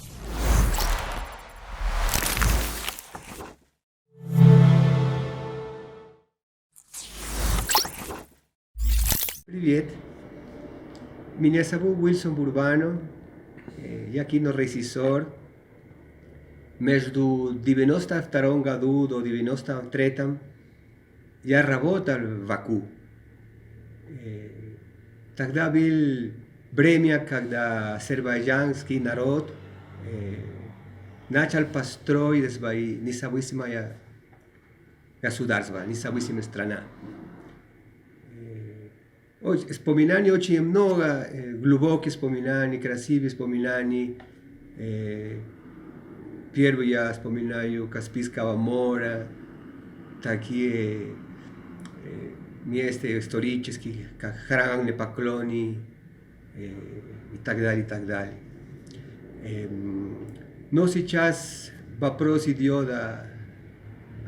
Привет. Меня зовут Wilson Burbano. Я кинорежиссер. Между 92 году до 93 я работал в Баку. Тогда был время, когда азербайджанский народ начал построить свои независимое государство, независимая страна. Вспоминаний очень много, глубокие вспоминания, красивые вспоминания. Первый я вспоминаю Каспийского моря, такие места исторические, как храм на Поклоне и так далее, и так далее. Но сейчас вопрос идет о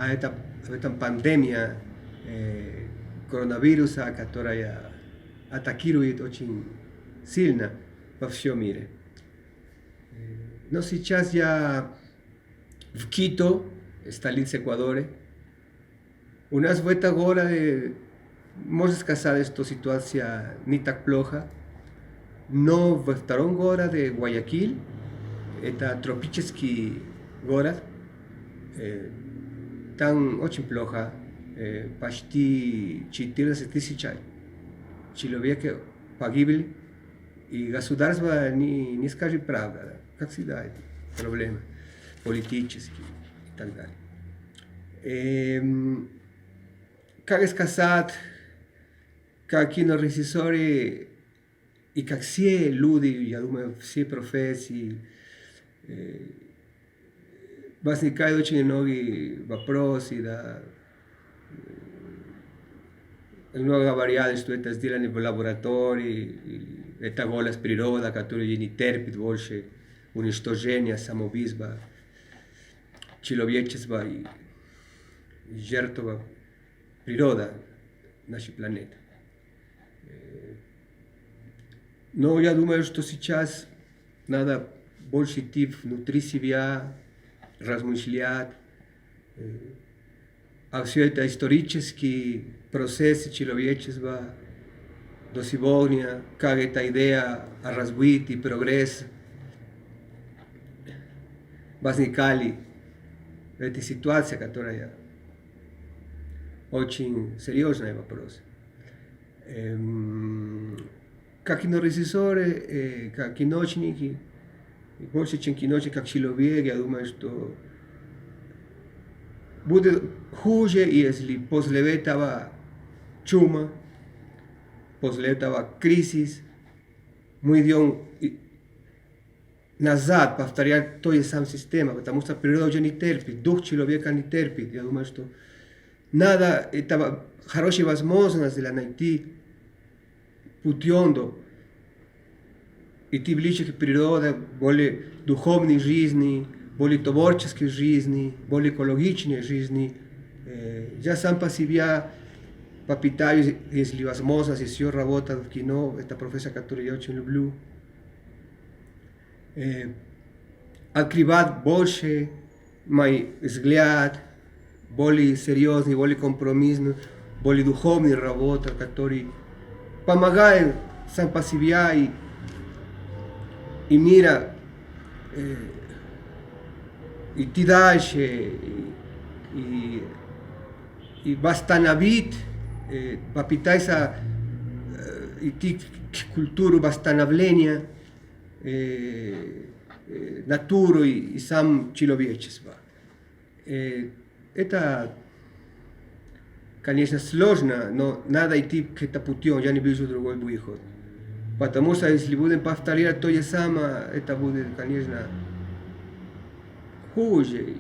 этом пандемия коронавируса, которая атакирует очень сильно во всем мире. Но сейчас я в Quito, столице Эквадора. У нас в этом городе, можно сказать, что ситуация не так плохо, но во втором городе, Guayaquil, это тропический город, там очень плохо, почти 14 тысяч человек погибли, и государство не скажет правду, как всегда, это проблемы политические. так далее. Как сказать, как кинорежиссеры и как все люди, я думаю, все профессии, возникают очень многие вопросы, да, много вариантов, что это сделано в лаборатории, это голос природа, которая не терпит больше уничтожения, самоубийства, человечества и жертва природа нашей планеты. Но я думаю, что сейчас надо больше идти внутри себя, размышлять, а все это исторический процесс человечества до сегодня, как эта идея о развитии, прогресс возникали в этой ситуации, которая очень серьезный вопрос. Как кинорежиссеры, как киношники, больше, чем киношник, как человек, я думаю, что будет хуже, если после этого чума, после этого кризис, мы идем назад, повторять ту же самую систему, потому что природа уже не терпит, дух человека не терпит. Я думаю, что надо, это хорошая возможность для найти путем до идти ближе к природе, более духовной жизни, более творческой жизни, более экологичной жизни. Я сам по себе попытаюсь, если возможно, если работать в кино, это профессия, которую я очень люблю, открывать больше мой взгляд, более серьезный, более компромиссный, более духовный работа, который помогает сам по себе и мира идти дальше и восстановить, попытаться идти к культуре восстановления натуры и сам человечества. Это, конечно, сложно, но надо идти к этому путем, я не вижу другой выход. Потому что если будем повторять то же самое, это будет, конечно, хуже.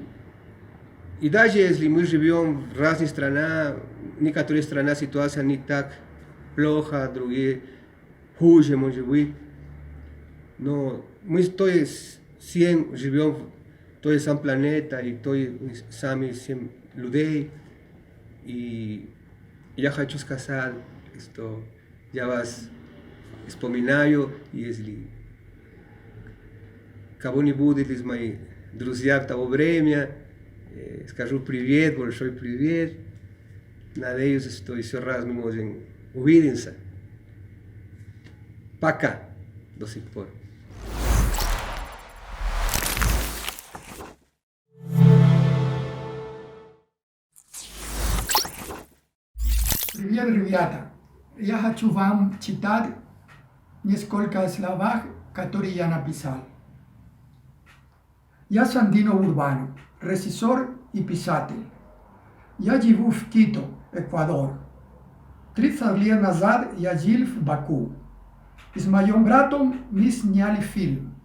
И даже если мы живем в разных странах, некоторые страны ситуация не так плохо, другие хуже, может быть. Но мы всем живем в той самой планете, и той сами всем людей. И я хочу сказать, что я вас вспоминаю, если кого-нибудь из моих друзей в того времени, скажу привет, большой привет. Надеюсь, что еще раз мы можем увидеться. Пока, до сих пор. Привет, ребята! Я хочу вам читать несколько слов, которые я написал. Я Сандино Урбано, режиссер и писатель. Я живу в Кито, Эквадор. 30 лет назад я жил в Баку. И с моим братом мы сняли фильм,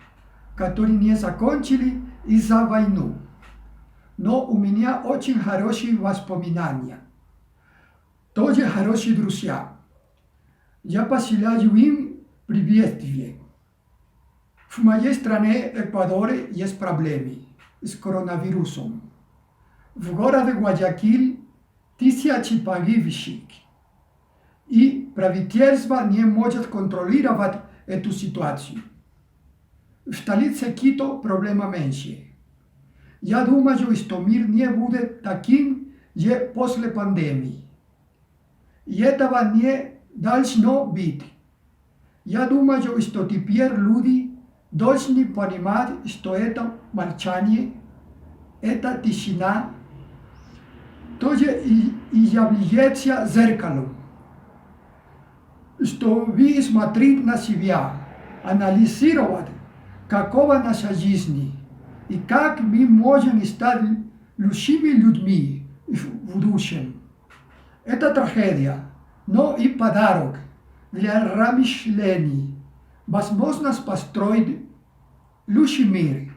который не закончили из-за войны. Но у меня очень хорошие воспоминания. Тоже хорошие друзья. Я посылаю им приветствие. В моей стране Эквадоре есть проблемы с коронавирусом. В городе Гуаякиль тысячи погибших. И правительство не может контролировать эту ситуацию. В столице Кито проблема меньше. Я думаю, что мир не будет таким же после пандемии. И этого не должно быть. Я думаю, что теперь люди должны понимать, что это молчание, эта тишина тоже и является зеркалом. Что вы смотрите на себя, анализировать, какова наша жизнь и как мы можем стать Luszymi ludźmi w budущем. Эта трагедия, но и подарок для размышлений, возможность построить лучший мир.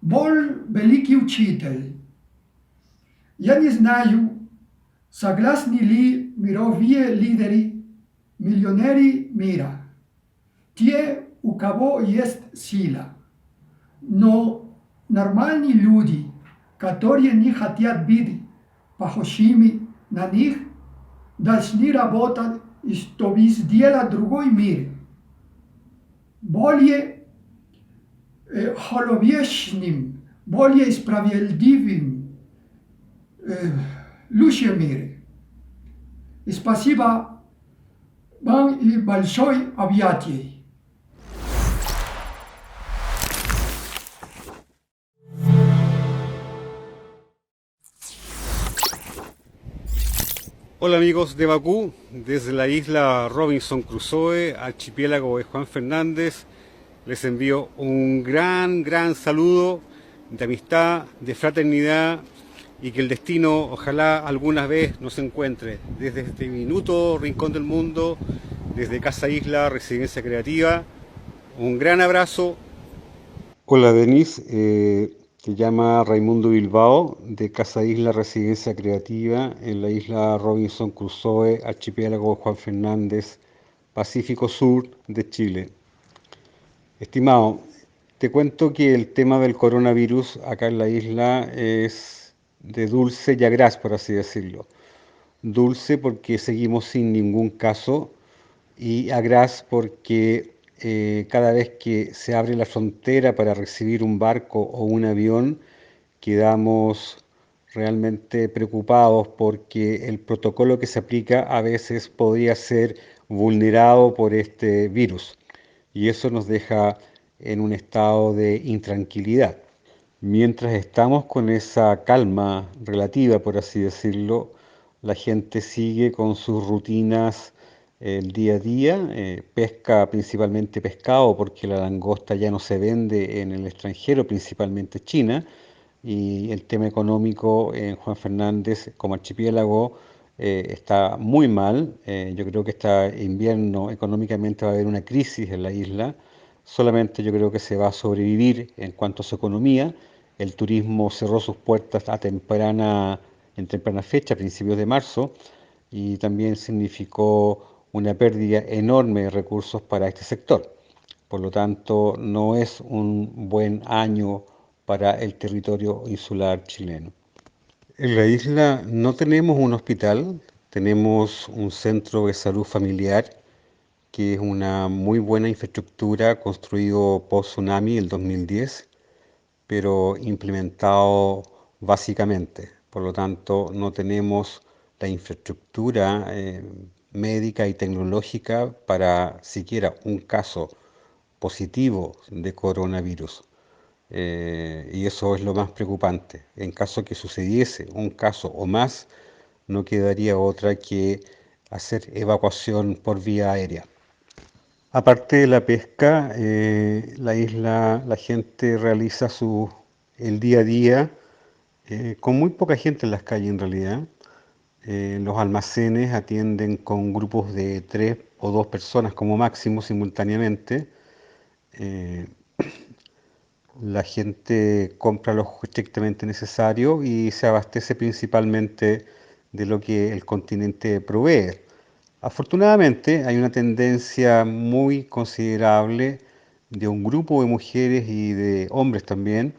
Боль – великий учитель. Я не знаю, согласны ли мировые лидеры, миллионеры мира, те, у кого есть сила. Но нормальные люди, которые не хотят быть похожими на них, должны работать, чтобы сделать другой мир, более человечным, более справедливым, лучший мир. Спасибо вам и большое объятие. Hola amigos de Bakú, desde la isla Robinson Crusoe, archipiélago de Juan Fernández, les envío un gran saludo de amistad, de fraternidad y que el destino ojalá alguna vez nos encuentre desde este minuto rincón del mundo, desde Casa Isla, Residencia Creativa. Un gran abrazo. Hola Denise, te llama Raimundo Bilbao de Casa Isla Residencia Creativa en la isla Robinson Crusoe, archipiélago Juan Fernández, Pacífico Sur de Chile. Estimado, te cuento que el tema del coronavirus acá en la isla es de dulce y agraz, por así decirlo. Dulce porque seguimos sin ningún caso y agraz porque cada vez que se abre la frontera para recibir un barco o un avión, quedamos realmente preocupados porque el protocolo que se aplica a veces podría ser vulnerado por este virus y eso nos deja en un estado de intranquilidad. Mientras estamos con esa calma relativa, por así decirlo, la gente sigue con sus rutinas el día a día, pesca principalmente pescado porque la langosta ya no se vende en el extranjero, principalmente China, y el tema económico en Juan Fernández como archipiélago está muy mal. Yo creo que este invierno económicamente va a haber una crisis en la isla, solamente yo creo que se va a sobrevivir en cuanto a su economía. El turismo cerró sus puertas en temprana fecha, a principios de marzo, y también significó una pérdida enorme de recursos para este sector. Por lo tanto, no es un buen año para el territorio insular chileno. En la isla no tenemos un hospital, tenemos un centro de salud familiar, que es una muy buena infraestructura construido post-tsunami el 2010, pero implementado básicamente. Por lo tanto, no tenemos la infraestructura médica y tecnológica para siquiera un caso positivo de coronavirus. Y eso es lo más preocupante. En caso que sucediese un caso o más, no quedaría otra que hacer evacuación por vía aérea. Aparte de la pesca, la isla, la gente realiza el día a día con muy poca gente en las calles en realidad. Los almacenes atienden con grupos de 3 o 2 personas como máximo simultáneamente. La gente compra lo estrictamente necesario y se abastece principalmente de lo que el continente provee. Afortunadamente hay una tendencia muy considerable de un grupo de mujeres y de hombres también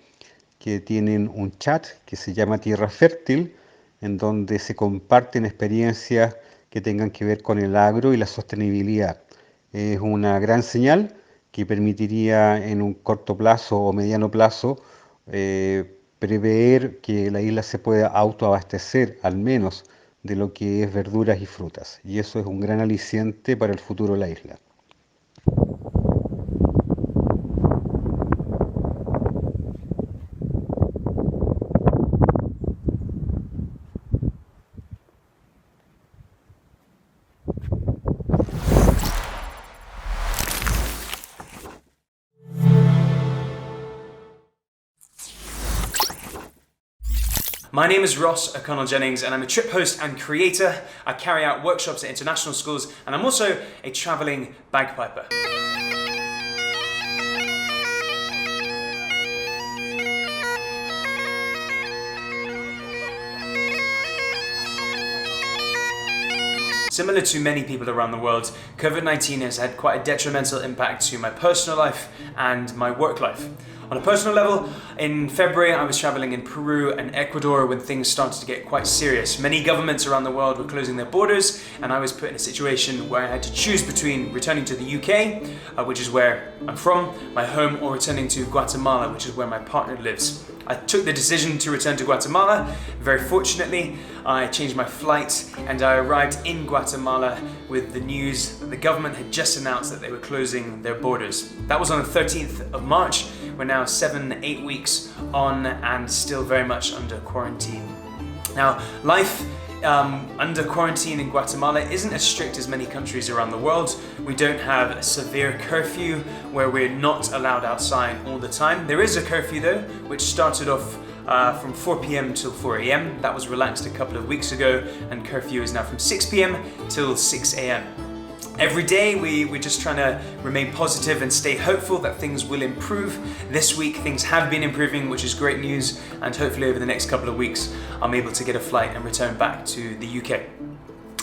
que tienen un chat que se llama Tierra Fértil, en donde se comparten experiencias que tengan que ver con el agro y la sostenibilidad. Es una gran señal que permitiría en un corto plazo o mediano plazo prever que la isla se pueda autoabastecer al menos de lo que es verduras y frutas. Y eso es un gran aliciente para el futuro de la isla. My name is Ross O'Connell Jennings and I'm a trip host and creator. I carry out workshops at international schools and I'm also a travelling bagpiper. Similar to many people around the world, COVID-19 has had quite a detrimental impact to my personal life and my work life. On a personal level, in February I was travelling in Peru and Ecuador when things started to get quite serious. Many governments around the world were closing their borders and I was put in a situation where I had to choose between returning to the UK, which is where I'm from, my home, or returning to Guatemala, which is where my partner lives. I took the decision to return to Guatemala. Very fortunately, I changed my flight and I arrived in Guatemala with the news that the government had just announced that they were closing their borders. That was on the 13th of March. We're now 7-8 weeks on and still very much under quarantine. Now, life under quarantine in Guatemala isn't as strict as many countries around the world. We don't have a severe curfew where we're not allowed outside all the time. There is a curfew though, which started off from 4 p.m. till 4 a.m. That was relaxed a couple of weeks ago and curfew is now from 6 p.m. till 6 a.m. Every day we're just trying to remain positive and stay hopeful that things will improve. This week things have been improving, which is great news, and hopefully over the next couple of weeks I'm able to get a flight and return back to the UK.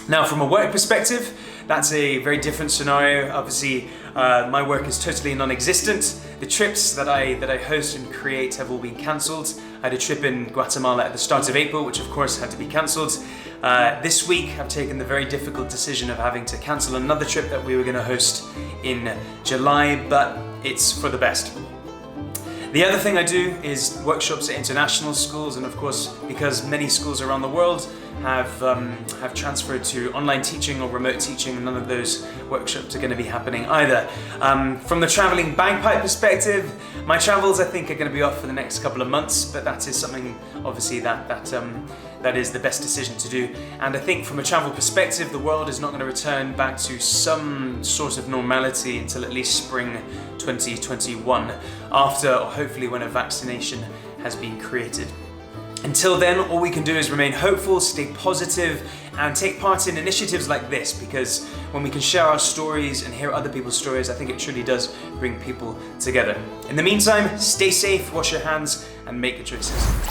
Now from a work perspective, that's a very different scenario. Obviously my work is totally non-existent. The trips that I host and create have all been cancelled. I had a trip in Guatemala at the start of April, which of course had to be cancelled. This week I've taken the very difficult decision of having to cancel another trip that we were going to host in July, but it's for the best. The other thing I do is workshops at international schools, and of course because many schools around the world have transferred to online teaching or remote teaching, none of those workshops are going to be happening either. From the travelling bagpipe perspective, my travels I think are going to be off for the next couple of months, but that is something obviously that is the best decision to do. And I think from a travel perspective, the world is not going to return back to some sort of normality until at least spring 2021, after or hopefully when a vaccination has been created. Until then, all we can do is remain hopeful, stay positive, and take part in initiatives like this, because when we can share our stories and hear other people's stories, I think it truly does bring people together. In the meantime, stay safe, wash your hands, and make good choices.